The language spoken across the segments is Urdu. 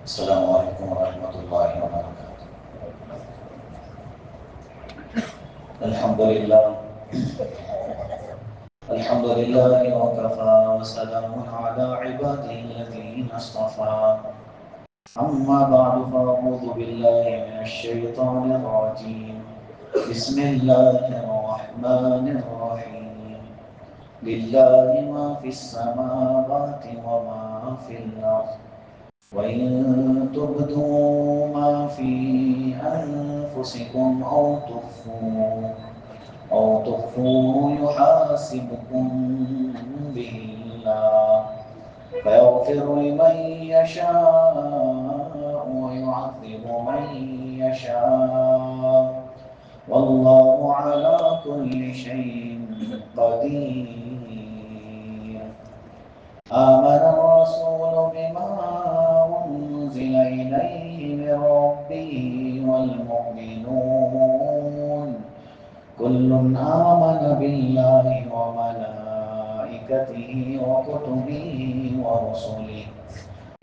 السلام علیکم ورحمۃ اللہ وبرکاتہ۔ الحمد للہ الحمد للہ وکفى وسلام علی عباده الذین اصطفى اما بعد فاعوذ باللہ من الشیطان الرجیم بسم اللہ الرحمن الرحیم للہ ما فی السماوات وما فی الارض وَإِن تُبْدُوا مَا فِي أَنفُسِكُمْ أَوْ تُخْفُوهُ يُحَاسِبْكُم بِهِ اللَّهُ فَيَغْفِرُ لِمَن يَشَاءُ وَيُعَذِّبُ مَن يَشَاءُ وَاللَّهُ عَلَى كُلِّ شَيْءٍ قَدِيرٌ آمن الرسول بما أنزل إليه من ربه والمؤمنون كل آمن بالله وملائكته وكتبه ورسله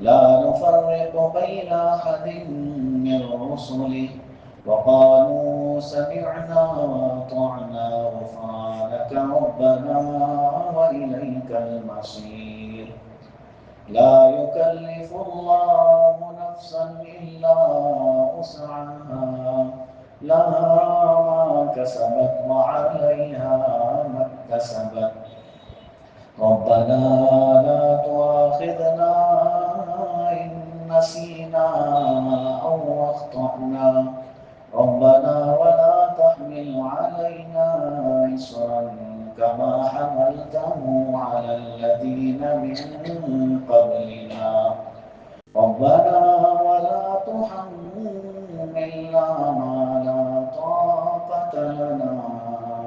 لا نفرق بين أحد من رسله وقالوا سمعنا وأطعنا غفرانك ربنا وإليك المصير لا يكلف الله نفسا إلا وسعها لها ما كسبت وعليها ما اكتسبت ربنا لا تؤاخذنا إن نسينا أو أخطأنا ربنا ولا تحمل علينا إصرا كما حملته على الذين من قبلنا ربنا ولا تحملنا ما لا طاقة لنا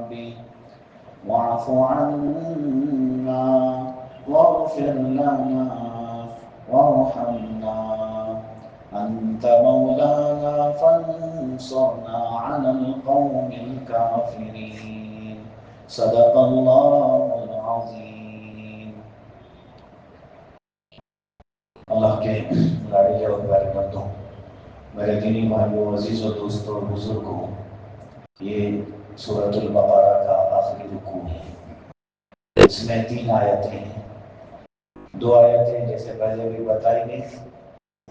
به واعف عنا واغفر لنا وارحمنا أنت مولانا فانصرنا على القوم الكافرين صدق الله العظيم۔ اللہ کے لاڈلے اور پیارے بندوں، میرے دینی بھائیوں، عزیز و دوستوں اور بزرگوں، یہ سورۃ البقرہ کا آخری رکوع ہے۔ اس میں 3 آیتیں ہیں۔ 2 آیتیں جیسے پہلے بھی بتائی گئی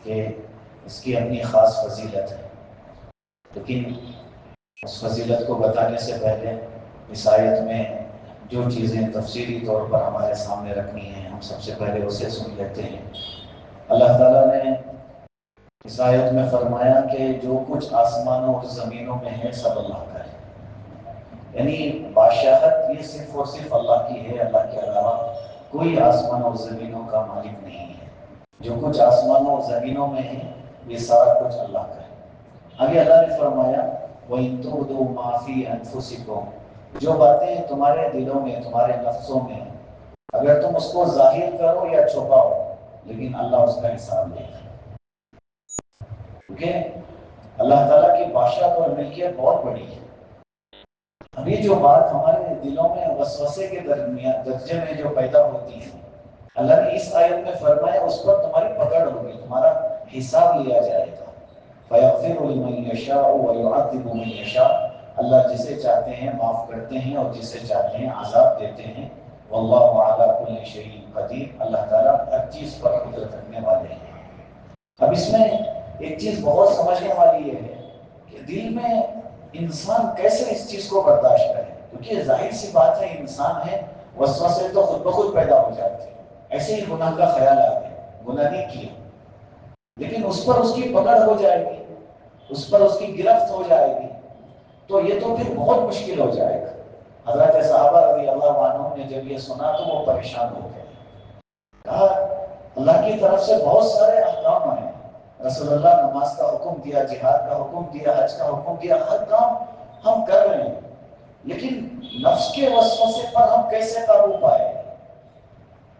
کہ اس کی اپنی خاص فضیلت ہے، لیکن اس فضیلت کو بتانے سے پہلے اس آیت میں جو چیزیں تفصیلی طور پر ہمارے سامنے رکھنی ہیں ہم سب سے پہلے اسے سن لیتے ہیں۔ اللہ تعالیٰ نے اس آیت میں فرمایا کہ جو کچھ آسمانوں اور زمینوں میں ہے سب اللہ کا ہے، یعنی بادشاہت یہ صرف اور صرف اللہ کی ہے، اللہ کے علاوہ کوئی آسمان اور زمینوں کا مالک نہیں ہے۔ جو کچھ آسمانوں اور زمینوں میں ہے یہ سارا کچھ اللہ کا ہے۔ آگے اللہ نے فرمایا وَإِن تُبْدُوا مَا فِي أَنفُسِكُمْ، جو باتیں تمہارے دلوں میں تمہارے نفسوں میں اگر تم اس کو ظاہر کرو یا چھپاؤ لیکن اللہ اس کا حساب لے گا، کیونکہ اللہ تعالیٰ کی بادشاہت اور ملکیت بہت بڑی ہے۔ ابھی جو بات ہمارے دلوں میں وسوسے کے درجے میں جو پیدا ہوتی ہے، اللہ نے اس آیت میں فرمایا اس پر تمہاری پکڑ ہوگی، تمہارا حساب لیا جائے گا۔ فَيَغْفِرُ لِمَن يَشَاءُ وَيُعَذِّبُ مَن يَشَاءُ، اللہ جسے چاہتے ہیں معاف کرتے ہیں اور جسے چاہتے ہیں عذاب دیتے ہیں۔ وَاللَّهُ عَلَى كُلِّ شَيْءٍ قَدِيرٌ، اللہ تعالیٰ ہر چیز پر قدرت رکھنے والے ہیں۔ اب اس میں ایک چیز بہت سمجھنے والی یہ ہے کہ دل میں انسان کیسے اس چیز کو برداشت کرے، کیونکہ ظاہر سی بات ہے انسان ہے، وسوسے تو خود بخود پیدا ہو جاتے ہیں۔ ایسے ہی گناہ کا خیال آتا ہے، گناہ نہیں کیا لیکن اس پر اس کی پکڑ ہو جائے گی، اس پر اس کی گرفت ہو جائے گی، تو یہ تو پھر بہت مشکل ہو جائے گا۔ حضرت صحابہ رضی اللہ عنہ نے جب یہ سنا تو وہ پریشان ہو گئے، کہا اللہ کی طرف سے بہت سارے احکام آئے، رسول اللہ نماز کا حکم دیا، جہاد کا حکم دیا، حج کا حکم دیا، ہر کام ہم کر رہے ہیں، لیکن نفس کے وسوسے پر ہم کیسے قابو پائیں؟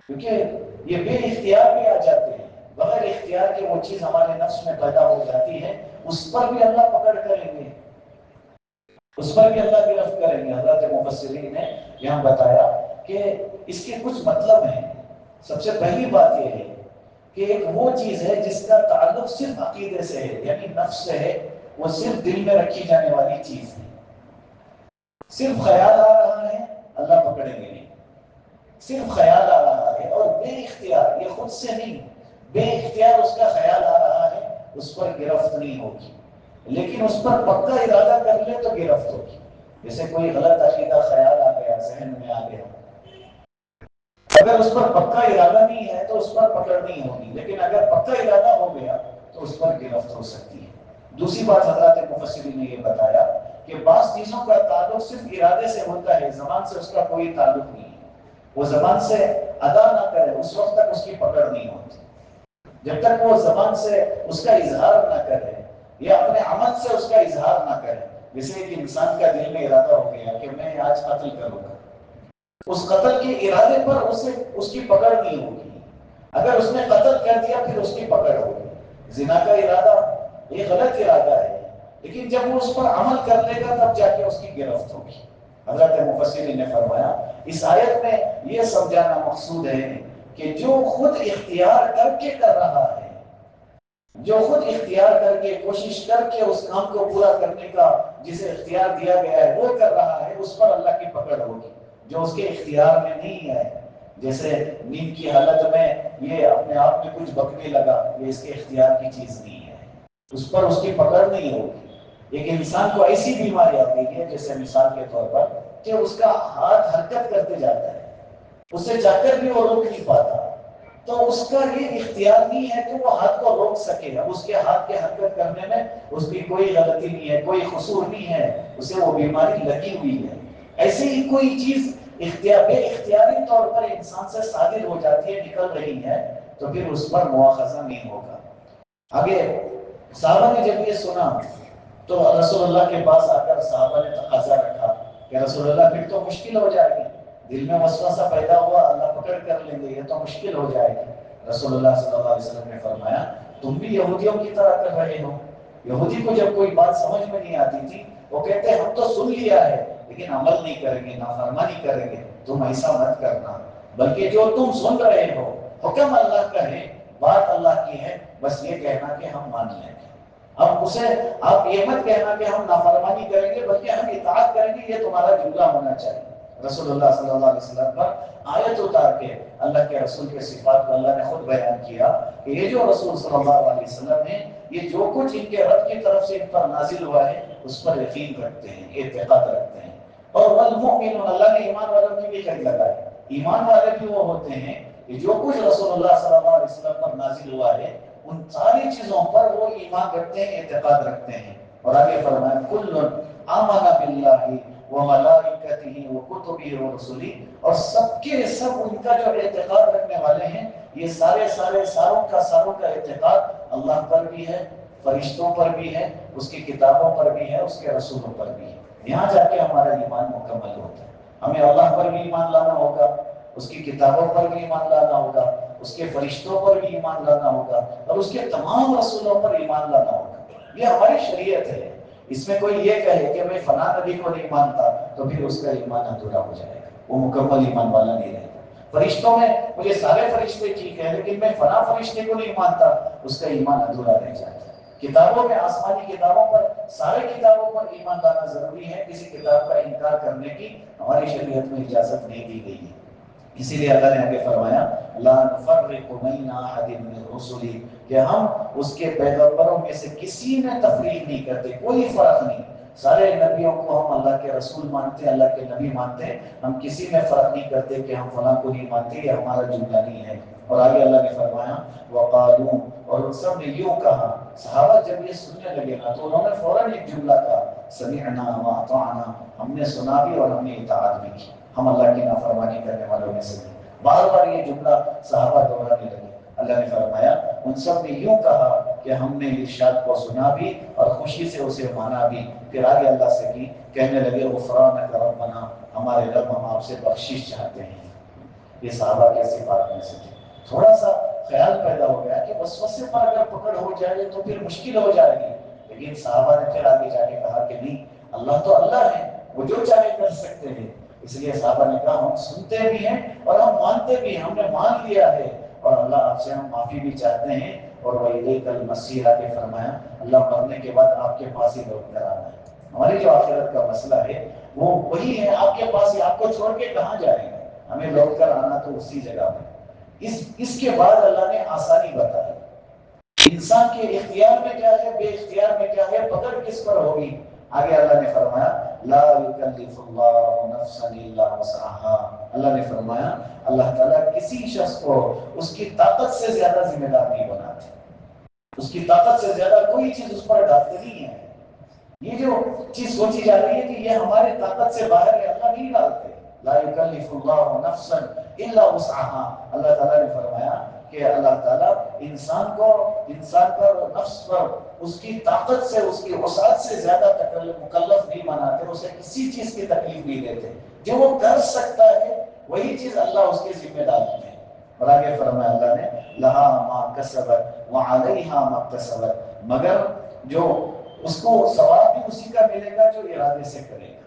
کیونکہ یہ بے اختیار بھی آ جاتے ہیں، بغیر اختیار کے وہ چیز ہمارے نفس میں پیدا ہو جاتی ہے، اس پر بھی اللہ پکڑ کریں گے، اس پر بھی اللہ گرفت کریں گے۔ حضرت مفسرین نے یہاں بتایا کہ اس کے کچھ مطلب ہیں۔ سب سے پہلی بات یہ ہے کہ ایک وہ چیز ہے جس کا تعلق صرف عقیدے سے ہے، یعنی نفس سے ہے، وہ صرف دل میں رکھی جانے والی چیز ہے. صرف خیال آ رہا ہے، اللہ پکڑیں گے نہیں. صرف خیال آ رہا ہے اور بے اختیار، یہ خود سے نہیں، بے اختیار اس کا خیال آ رہا ہے، اس پر گرفت نہیں ہوگی. لیکن اس پر پکا ارادہ کر لے تو گرفت ہوگی. جیسے کوئی غلط عقیدہ خیال آ گیا، ذہن میں آ گیا، اگر اس پر پکا ارادہ نہیں ہے تو اس پر پکڑ نہیں ہوگی. لیکن اگر پکا ارادہ ہو گیا تو اس پر گرفت ہو سکتی ہے. دوسری بات حضرات مفسرین نے یہ بتایا کہ بعض چیزوں کا تعلق صرف ارادے سے ہوتا ہے، زبان سے اس کا کوئی تعلق نہیں ہے. وہ زبان سے ادا نہ کرے اس وقت تک اس کی پکڑ نہیں ہوتی. جب تک وہ زبان سے اس کا اظہار نہ کرے یا اپنے عمل سے اس کا اظہار نہ کرے. جیسے ایک انسان کا دل میں ارادہ ہو گیا کہ میں آج قتل کروں گا، اس قتل کے ارادے پر اس کی پکڑ نہیں ہوگی. اگر اس نے قتل کر دیا پھر اس کی پکڑ ہوگی. زنا کا ارادہ یہ غلط ارادہ ہے، لیکن جب وہ اس پر عمل کر لے گا تب جا کے اس کی گرفت ہوگی. حضرت مفسرین نے فرمایا اس آیت میں یہ سمجھانا مقصود ہے کہ جو خود اختیار کر کے کر رہا ہے، جو خود اختیار کر کے کوشش کر کے اس کام کو پورا کرنے کا جسے اختیار دیا گیا ہے وہ کر رہا ہے، اس پر اللہ کی پکڑ ہوگی. جو اس کے اختیار میں نہیں ہے، جیسے نیند کی حالت میں یہ اپنے آپ میں کچھ بکنے لگا، یہ اس کے اختیار کی چیز نہیں ہے، اس پر اس کی پکڑ نہیں ہوگی. ایک انسان کو ایسی بیماری آ گئی ہے، جیسے مثال کے طور پر کہ اس کا ہاتھ حرکت کرتے جاتا ہے، اسے جا کر بھی وہ روک نہیں پاتا، تو اس کا یہ اختیار نہیں ہے کہ وہ ہاتھ کو روک سکے. اب اس کے ہاتھ کے حرکت کرنے میں اس کی کوئی غلطی نہیں ہے، کوئی قصور نہیں ہے، اسے وہ بیماری لگی ہوئی ہے. ایسے ہی کوئی چیز بے اختیاری طور پر انسان سے صادر ہو جاتی ہے، نکل رہی ہے، تو پھر اس پر مواخذہ نہیں ہوگا. آگے صحابہ نے جب یہ سنا تو رسول اللہ کے پاس آ کر صحابہ نے تقاضا رکھا کہ رسول اللہ پھر تو مشکل ہو جائے گی، دل میں وسوسہ پیدا ہوا، اللہ پکڑ کر لیں گے، یہ تو مشکل ہو جائے گی. رسول اللہ صلی اللہ علیہ وسلم نے فرمایا تم بھی یہودیوں کی طرح کر رہے ہو. یہودی کو جب کوئی بات سمجھ میں نہیں آتی تھی وہ کہتے ہیں ہم تو سن لیا ہے لیکن عمل نہیں کریں گے، نافرمانی کریں گے. تم ایسا مت کرنا، بلکہ جو تم سن رہے ہو حکم اللہ کا ہے، بات اللہ کی ہے، بس یہ کہنا کہ ہم مان لیں گے. اب اسے آپ یہ مت کہنا کہ ہم نافرمانی کریں گے بلکہ ہم اطاعت کریں گے، یہ تمہارا جملہ ہونا چاہیے. رسول اللہ صلی اللہ علیہ وسلم پر آیت اتار کے اللہ کے رسول کے صفات کو اللہ نے خود بیان کیا کہ یہ جو رسول صلی اللہ علیہ وسلم ہیں، یہ جو کچھ ان کے رب کی طرف سے ان پر نازل ہوا ہے اس پر یقین رکھتے ہیں، اعتقاد رکھتے ہیں. اور والمؤمنون، اللہ نے ایمان والوں کی بھی قید لگائی. ایمان والے بھی وہ ہوتے ہیں کہ جو کچھ رسول اللہ صلی اللہ علیہ وسلم پر نازل ہوا ہے ان ساری چیزوں پر وہ ایمان رکھتے ہیں، اعتقاد رکھتے ہیں. اور آگے فرمایا کل آمن باللہ وملائکتہ وکتبہ ورسلہ، اور سب کے سب ان کا جو اعتقاد رکھنے والے ہیں یہ ساروں کا اعتقاد اللہ پر بھی ہے، فرشتوں پر بھی ہے، اس کی کتابوں پر بھی ہے، اس کے رسولوں پر بھی ہے. یہاں جا کے ہمارا ایمان مکمل ہوتا ہے. ہمیں اللہ پر بھی ایمان لانا ہوگا، اس کی کتابوں پر بھی ایمان لانا ہوگا، اس کے فرشتوں پر بھی ایمان لانا ہوگا، اور اس کے تمام رسولوں پر ایمان لانا ہوگا. یہ ہماری شریعت ہے. اس میں کوئی یہ کہے کہ میں فلاں نبی کو نہیں مانتا تو پھر اس کا ایمان ادھورا ہو جائے گا، وہ مکمل ایمان والا نہیں رہے گا. فرشتوں میں مجھے سارے فرشتے ٹھیک ہیں لیکن میں فلاں فرشتے کو نہیں مانتا، اس کا ایمان ادھورا رہ جاتا ہے. کتابوں میں آسمانی کتابوں پر سارے کتابوں پر ایمان لانا ضروری ہے، کسی کتاب کا انکار کرنے کی ہماری شریعت میں اجازت نہیں دی گئی ہے. اسی لیے اللہ نے آگے فرمایا لا نفرق بین احد من الرسل، کہ ہم اس کے پیغمبروں میں سے کسی میں تفریق نہیں کرتے، کوئی فرق نہیں. سارے نبیوں کو ہم اللہ کے رسول مانتے ہیں، اللہ کے نبی مانتے ہیں، ہم کسی میں فرق نہیں کرتے کہ ہم فلاں کو نہیں مانتے، یہ ہمارا جملہ نہیں ہے. اور آگے اللہ نے فرمایا وقالوا، اور ان سب نے یوں کہا. صحابہ جب یہ سننے لگے نا تو انہوں نے فوراً ایک جملہ کہا سمعنا واطعنا، ہم نے سنا بھی اور ہم نے اطاعت بھی کی، ہم اللہ کی نافرمانی کرنے والوں میں سے نہیں. بار بار یہ جملہ صحابہ دہرانے لگے. اللہ نے فرمایا ان سب نے یوں کہا کہ ہم نے ارشاد کو سنا بھی اور خوشی سے اسے مانا بھی. پھر آگے اللہ سے کی کہنے لگے غفرانک ربنا، ہمارے رب ہم آپ سے بخشش چاہتے ہیں. یہ صحابہ کے صفات میں سے تھے. تھوڑا سا خیال پیدا ہو گیا کہ وسوسے پر اگر پکڑ ہو جائے تو پھر مشکل ہو جائے گی، لیکن صحابہ نے پھر آگے جا کے کہا کہ نہیں، اللہ تو اللہ ہے، وہ جو چاہے کر سکتے ہیں. اس لیے صحابہ نے کہا ہم سنتے بھی ہیں اور ہم مانتے بھی ہیں، ہم نے مان لیا ہے اور اللہ آپ سے ہم معافی بھی چاہتے ہیں، اور وَإِلَيْكَ الْمَصِيرُ کے فرمایا اللہ مرنے کے بعد آپ کے پاس ہی لوٹ کر آنا ہے۔ ہماری جو آخرت کا مسئلہ ہے وہ وہی ہے، آپ کے پاس ہی، آپ کو چھوڑ کے کہاں جائیں گے، ہمیں لوٹ کر آنا تو اسی جگہ میں۔ اس کے بعد اللہ نے آسانی بتائی، انسان کے اختیار میں کیا ہے، بے اختیار میں کیا ہے، پکڑ کس پر ہوگی۔ آگے اللہ نے فرمایا لا یکلف اللہ نفسا الا وسعها، اللہ نے فرمایا اللہ تعالیٰ کسی شخص کو اس کی طاقت سے زیادہ ذمہ دار نہیں بناتے، اس کی طاقت سے زیادہ کوئی چیز اس پر ڈالتے نہیں ہے۔ یہ جو چیز سوچی جا رہی ہے کہ یہ ہماری طاقت سے باہر ہے، اللہ نہیں ڈالتے۔ لا یکلف اللہ نفسا الا وسعها، اللہ تعالیٰ نے فرمایا کہ اللہ تعالیٰ انسان پر، نفس پر اس کی طاقت سے، اس کی وسعت سے زیادہ مکلف نہیں بناتے، اسے کسی چیز کی تکلیف نہیں دیتے۔ جو وہ کر سکتا ہے وہی چیز اللہ اس کے ذمہ ڈالتے ہیں۔ اور آگے فرمایا اللہ نے لہا ما کسبت وعلیہا ما اکتسبت، مگر جو اس کو ثواب بھی اسی کا ملے گا جو ارادے سے کرے گا۔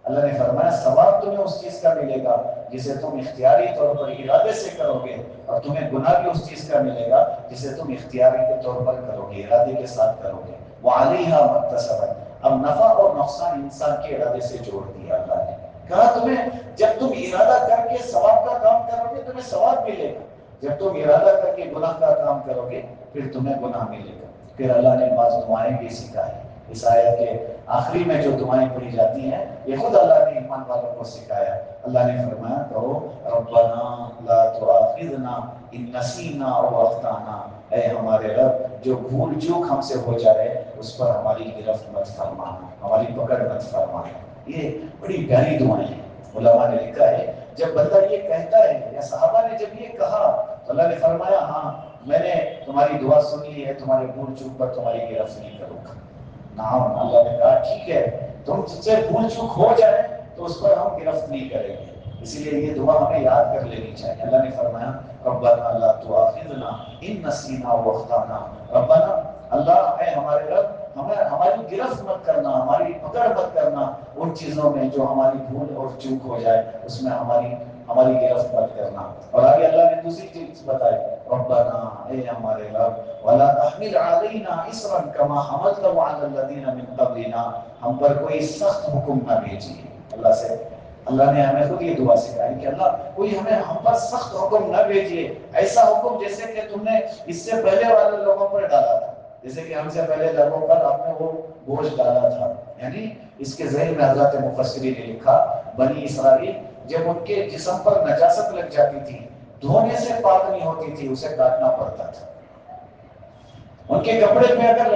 اللہ نے فرمایا ثواب تمہیں اس چیز کا ملے گا جسے تم اختیاری طور پر ارادے سے کرو گے، اور تمہیں گناہ بھی اس چیز کا ملے گا جسے تم اختیاری کے طور پر کرو گے، ارادے کے ساتھ کرو گے۔ وعلیہا ما اکتسبت، اب نفع اور نقصان انسان کے ارادے سے جوڑ دیا اللہ نے، کہا تمہیں جب تم ارادہ کر کے ثواب کا کام کرو گے تمہیں ثواب ملے گا، جب تم ارادہ کر کے گناہ کا کام کرو گے پھر تمہیں گناہ ملے گا۔ پھر اللہ نے بعض دعائیں بھی سکھائی، اس آیت کے آخری میں جو دعائیں پڑھی جاتی ہیں یہ خود اللہ نے ایمان والوں کو سکھایا۔ اللہ نے فرمایا کہو ربنا لا تؤاخذنا ان نسینا او اخطانا، اے ہمارے رب جو بھول چوک ہم سے ہو جائے اس پر ہماری گرفت مت فرمانا، ہماری پکڑ مت فرمانا۔ یہ بڑی پیاری دعائیں ہیں۔ علماء نے لکھا ہے جب بندہ یہ کہتا ہے، یا صحابہ نے جب یہ کہا تو اللہ نے فرمایا ہاں میں نے تمہاری دعا سن لی ہے، تمہارے بھول چوک پر تمہاری گرفت نہیں کروں گا۔ نعم، اللہ نے کہا ٹھیک ہے تم سے بھول چوک ہو جائے تو اس پر ہم گرفت نہیں کریں گے، اسی لیے یہ دعا ہمیں یاد کر لینی چاہیے۔ اللہ نے فرمایا ربنا لا تؤاخذنا ان نسینا واخطانا، ربنا اللہ اے ہمارے رب ہماری گرفت مت کرنا، ہماری پکڑ مت کرنا ان چیزوں میں جو ہماری بھول اور چوک ہو جائے، اس میں ہماری گرفت مت کرنا۔ اور آگے اللہ نے دوسری چیز بتائی ربنا اے ہمارے رب ولا تحمل علينا اصرا كما حملته على الذين من قبلنا، ہم پر کوئی سخت حکم نہ بھیجیے۔ اللہ نے ہمیں خود یہ دعا سکھائی کہ اللہ کوئی ہم پر سخت حکم نہ بھیجیے، ایسا حکم جیسے کہ تم نے اس سے پہلے والے لوگوں پر ڈالا تھا، جیسے کہ ہم سے پہلے لوگوں پر آپ نے وہ بوجھ ڈالا تھا۔ یعنی اس کے ذہن میں حضرت مفسری نے لکھا بنی اسرائیل جب ان کے جسم پر نجاست لگ جاتی تھی، دھونے سے پاک نہیں ہوتی تھی، اسے کاٹنا پڑتا تھا۔ ان کے کپڑے پہ اگر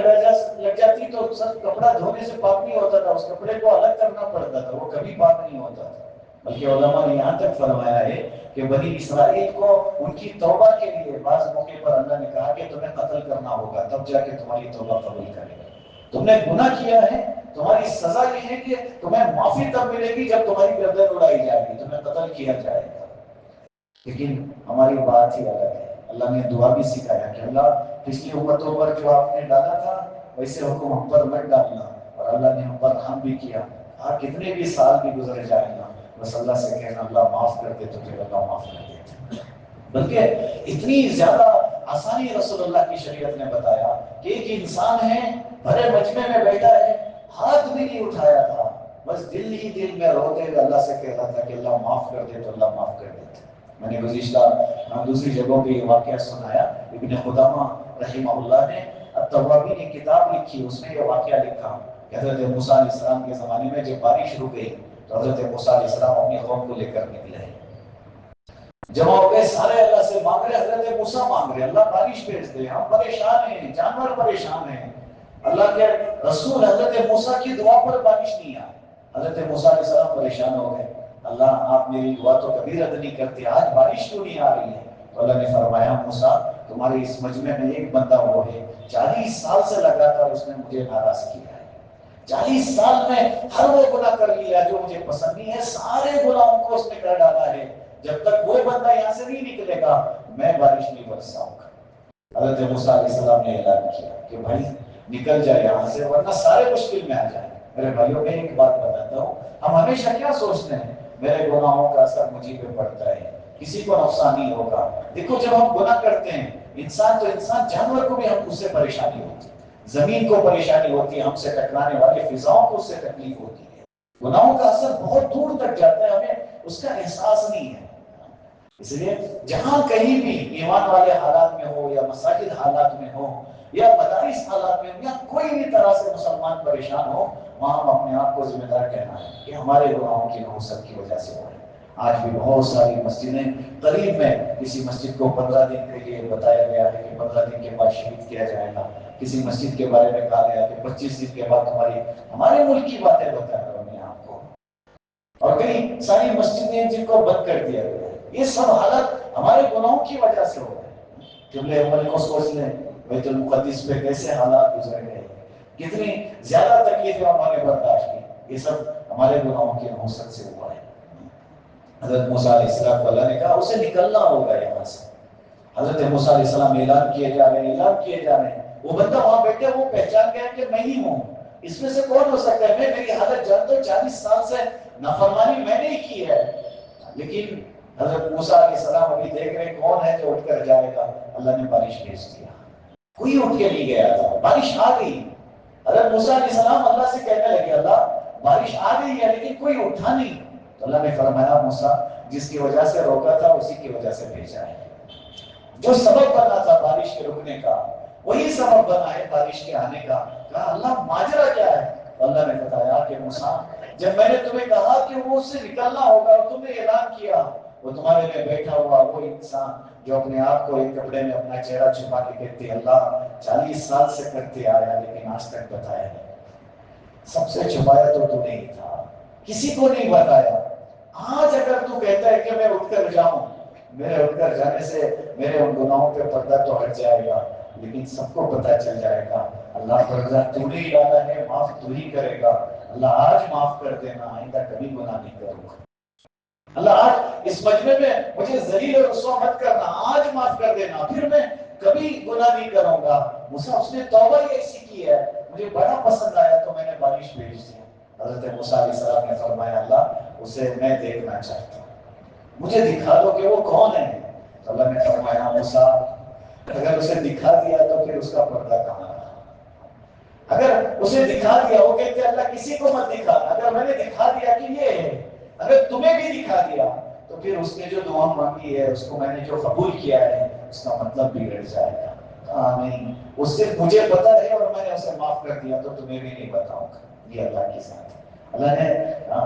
لگ جاتی تو کپڑا دھونے سے پاک نہیں ہوتا تھا، اس کپڑے کو الگ کرنا پڑتا تھا، وہ کبھی پاک نہیں ہوتا تھا۔ بلکہ علماء نے یہاں تک فرمایا ہے کہ بنی اسرائیل کو ان کی توبہ کے لیے بعض موقع پر اللہ نے کہا کہ تمہیں قتل کرنا ہوگا تب جا کے تمہاری توبہ قبول کرے گا۔ تم نے گناہ کیا ہے، تمہاری سزا یہ ہے کہ تمہیں معافی تب ملے گی جب تمہاری گردن اڑائی جائے گی، تمہیں قتل کیا جائے گا۔ لیکن ہماری بات ہی الگ ہے، اللہ نے دعا بھی سکھایا کہ اللہ پچھلی امتوں پر جو آپ نے ڈالا تھا ویسے حکم ہم پر مت ڈالنا، اور اللہ نے ہم پر رحم بھی کیا۔ ہاں کتنے بھی سال بھی گزر جائیں گا بس اللہ سے کہنا اللہ معاف کر دے تو پھر اللہ معاف کر دیتا۔ بلکہ اتنی زیادہ آسانی رسول اللہ کی شریعت نے بتایا کہ ایک انسان ہے بھرے مجمع میں بیٹھا ہے، ہاتھ بھی نہیں اٹھایا تھا، بس دل ہی دل میں روتے ہوئے اللہ سے کہتا تھا کہ اللہ معاف کر دے تو اللہ معاف کر دیتا۔ میں نے گزشتہ دوسری جگہوں پہ یہ واقعہ سنایا، ابن قدامہ رحمہ اللہ نے التوابین کی کتاب لکھی، اس میں یہ واقعہ لکھا کہ حضرت موسیٰ علیہ السلام کے زمانے میں جب بارش رک گئی تو حضرت موسیٰ علیہ السلام اپنی قوم کو لے کر نکلے، جمع ہو گئے سارے، اللہ سے مانگ رہے، حضرت موسیٰ مانگ رہے اللہ بارش بھیج دے، ہم پریشان ہیں، جانور پریشان ہیں۔ اللہ کے رسول حضرت موسیٰ کی دعا پر بارش نہیں آئی، حضرت موسیٰ علیہ السلام پریشان ہو گئے، اللہ آپ میری دعا تو کبھی رد نہیں کرتے، آج بارش کیوں نہیں آ رہی ہے؟ تو اللہ نے فرمایا موسیٰ تمہارے اس مجمع میں ایک بندہ وہ ہے 40 سال سے لگاتار اس نے مجھے ناراض کیا ہے، 40 سال میں ہر وہ گناہ کر لیا جو مجھے پسند نہیں ہے، سارے گناہوں کو اس نے کر ڈالا ہے، جب تک وہ بندہ یہاں سے نہیں نکلے گا میں بارش نہیں برساؤں گا۔ حضرت موسیٰ علیہ السلام نے اعلان کیا کہ بھائی نکل جائے یہاں سے ورنہ سارے مشکل میں آ جائیں۔ میرے بھائیوں میں ایک بات بتاتا ہوں، ہم ہمیشہ کیا سوچتے ہیں میرے گناہوں کا اثر مجھے پہ پڑتا ہے، کسی کو نقصان نہیں ہوگا. دیکھو جب ہم گناہ کرتے ہیں انسان تو انسان، جانور کو بھی ہم اس سے پریشانی ہوتی ہے، زمین کو پریشانی ہوتی ہے، ہم سے ٹکرانے والے فضاؤں کو اس سے تکلیف ہوتی ہے. گناہوں کا اثر بہت دور تک جاتا ہے، ہمیں اس کا احساس نہیں ہے. اس لیے جہاں کہیں بھی ایمان والے حالات میں ہو یا مساجد حالات میں ہو یا مدارس حالات میں ہو یا کوئی بھی طرح سے مسلمان پریشان ہو، وہاں ہم اپنے آپ کو ذمہ دار کہنا ہے کہ ہمارے گناہوں کی نحوست کی وجہ سے ہو رہے ہیں. آج بھی بہت ساری مسجدیں، قریب میں کسی مسجد کو 15 دن کے لیے بتایا گیا ہے کہ 15 دن کے بعد شہید کیا جائے گا. کسی مسجد کے بارے میں کہا گیا کہ 25 دن کے بعد ہمارے ملک کی باتیں بتا کر انہیں آپ کو، اور کئی ساری مسجدیں جن کو بند کر دیا گیا ہے. یہ سب حالت ہمارے گناہوں کی وجہ سے ہو رہے ہیں. جملے عمل کو سوچ لیں، بیت المقدس پہ کیسے حالات گزر گئے، کتنی زیادہ تکلیفیں انہوں نے برداشت کی. یہ سب ہمارے گناہوں کی نحوست سے ہوا ہے. حضرت موسیٰ علیہ السلام کو اللہ نے کہا اسے نکلنا ہوگا یہاں سے. حضرت موسیٰ علیہ السلام اعلان کیے جا رہے ہیں. وہ بندہ وہاں بیٹھے وہ پہچان گیا کہ میں ہی ہوں. اس میں سے کون ہو سکتا ہے؟ میں میری حالت جانتا ہوں، 40 سال سے نافرمانی میں نے ہی کی ہے. لیکن حضرت موسیٰ علیہ السلام ابھی دیکھ رہے کون ہے جو اٹھ کر جائے گا. اللہ نے بارش بھیج دیا. کوئی اٹھ کے نہیں گیا تھا، بارش آ گئی. حضرت موسیٰ علیہ السلام اللہ سے کہنے لگے اللہ بارش آ گئی ہے لیکن کوئی اٹھا نہیں. تو اللہ نے فرمایا موسیٰ جس کی وجہ سے روکا تھا اسی کی وجہ سے بھیجا ہے. جو سبب بنا تھا بارش کے رکنے کا وہی سبب بنا ہے بارش کے آنے کا. کہا اللہ ماجرا کیا ہے؟ اللہ نے بتایا کہ موسیٰ جب میں نے تمہیں کہا کہ وہ اس سے نکلنا ہوگا اور تم نے اعلان کیا، وہ تمہارے میں بیٹھا ہوا وہ انسان جو اپنے آپ کو ایک کپڑے میں اپنا چہرہ چھپا کے کہتے اللہ 40 سال سے کرتے آیا لیکن آج تک بتایا نہیں. سب سے چھپایا تو نہیں تھا، کسی کو نہیں بتایا. آج اگر تو کہتا ہے کہ میں اٹھ کر جاؤں، میرے اٹھ کر جانے سے میرے ان گناہوں پہ پردہ تو ہٹ جائے گا لیکن سب کو پتہ چل جائے گا اللہ پردہ تو نے ڈالا ہے، معاف تو ہی کرے گا. اللہ آج معاف کر دینا، آئندہ کبھی گناہ نہیں کروں گا. اللہ آج اس مجمع میں مجھے ذلیل اور رسوا مت کرنا، آج معاف کر دینا، پھر میں کبھی گناہ نہیں کروں گا. موسیٰ اس نے توبہ ہی ایسی کی ہے، مجھے بڑا پسند آیا تو میں نے بارش بھیج دی. حضرت موسیٰ علیہ السلام نے فرمایا اللہ اسے میں دیکھنا چاہتا ہوں، مجھے دکھا دو کہ وہ کون ہے. اللہ نے فرمایا موسیٰ اگر اسے دکھا دیا تو پھر اس کا پردہ کہاں رہا. اگر اسے دکھا دیا، وہ کہتے اللہ کسی کو مت دکھا، اگر میں نے دکھا دیا کہ یہ ہے، اگر تمہیں بھی دکھا دیا تو پھر اس نے جو دعا مانگی ہے اس کو میں نے جو قبول کیا ہے اس کا مطلب بگڑ جائے گا. کہا نہیں، وہ صرف مجھے پتا ہے اور میں نے اسے معاف کر دیا تو تمہیں بھی نہیں بتاؤں گا. یہ اللہ کی ذات ہے. اللہ نے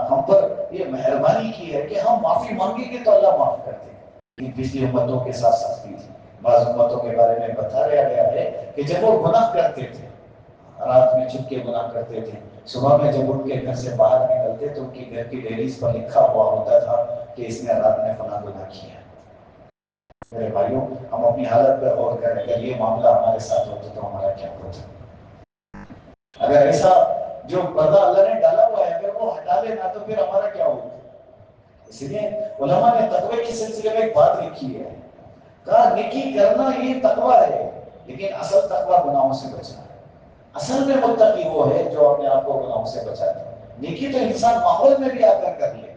ہم پر یہ مہربانی کی ہے کہ ہم معافی مانگیں گے تو اللہ معاف کر دے. یہ پچھلی امتوں کے ساتھ سختی تھی. بعض امتوں کے بارے میں بتایا گیا ہے کہ جب وہ گناہ کرتے تھے رات میں چھپ کے گناہ کرتے تھے، صبح میں جب ان کے گھر سے باہر نکلتے تو ان کی گھر کی ڈیریز پر لکھا ہوا ہوتا تھا کہ اس نے رات میں فلاں گناہ کیا. میرے بھائیوں ہم اپنی حالت پر غور کریں، اگر یہ معاملہ ہمارے ساتھ ہوتا تو ہمارا کیا ہوتا؟ اگر ایسا جو پردہ اللہ نے ڈالا ہوا ہے اگر وہ ہٹا لینا تو پھر ہمارا کیا ہوگا؟ اس لیے علماء نے تقوی کے سلسلے میں ایک بات لکھی ہے، کہا نیکی کرنا یہ تقوی ہے لیکن اصل تقوی گناہوں سے بچنا ہے. اصل میں متقی وہ ہے جو اپنے آپ کو گناہوں سے بچاتا ہے. نیکی تو انسان ماحول میں بھی آ کر لے گا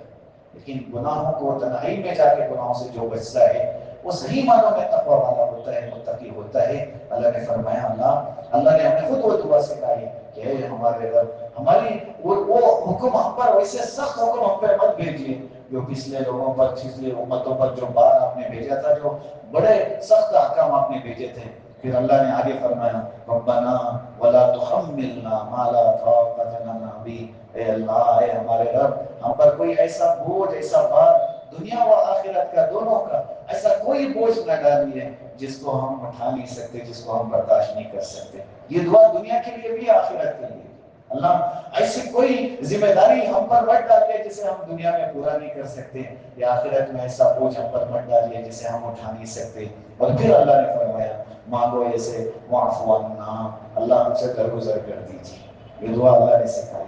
لیکن گناہوں کو تنہائی میں جا کے گناہوں سے جو بچتا ہے وہ صحیح معنوں میں تقوی والا ہوتا ہے، متقی ہوتا ہے. اللہ نے فرمایا اللہ نے ہمیں خود وہ دعا سکھائی کہ اے ہمارے رب ہماری وہ حکم ہم پر، ویسے سخت حکم ہم پر مت بھیجیے جو پچھلے لوگوں پر پچھلے امتوں پر جو بار آپ نے بھیجا تھا، جو بڑے سخت احکام آپ نے بھیجے تھے. پھر اللہ نے آگے فرمایا ربنا ولا تحملنا ما لا طاقت لنا به. اے اللہ اے ہمارے رب ہم پر کوئی ایسا بوجھ، ایسا بار دنیا و آخرت کا دونوں کا ایسا کوئی بوجھ نہ ڈالیے جس کو ہم اٹھا نہیں سکتے، جس کو ہم برداشت نہیں کر سکتے. یہ دعا دنیا کے لیے بھی آخرت کے لیے. اللہ ایسی کوئی ذمہ داری ہم پر مت ڈالیے جسے ہم دنیا میں پورا نہیں کر سکتے، یا آخرت میں ایسا بوجھ ہم پر مت ڈالیے جسے ہم اٹھا نہیں سکتے. اور پھر اللہ نے فرمایا مانگو ایسے واعف عنا، اللہ ہم سے درگزر کر دیجیے. یہ دعا اللہ نے سکھائی.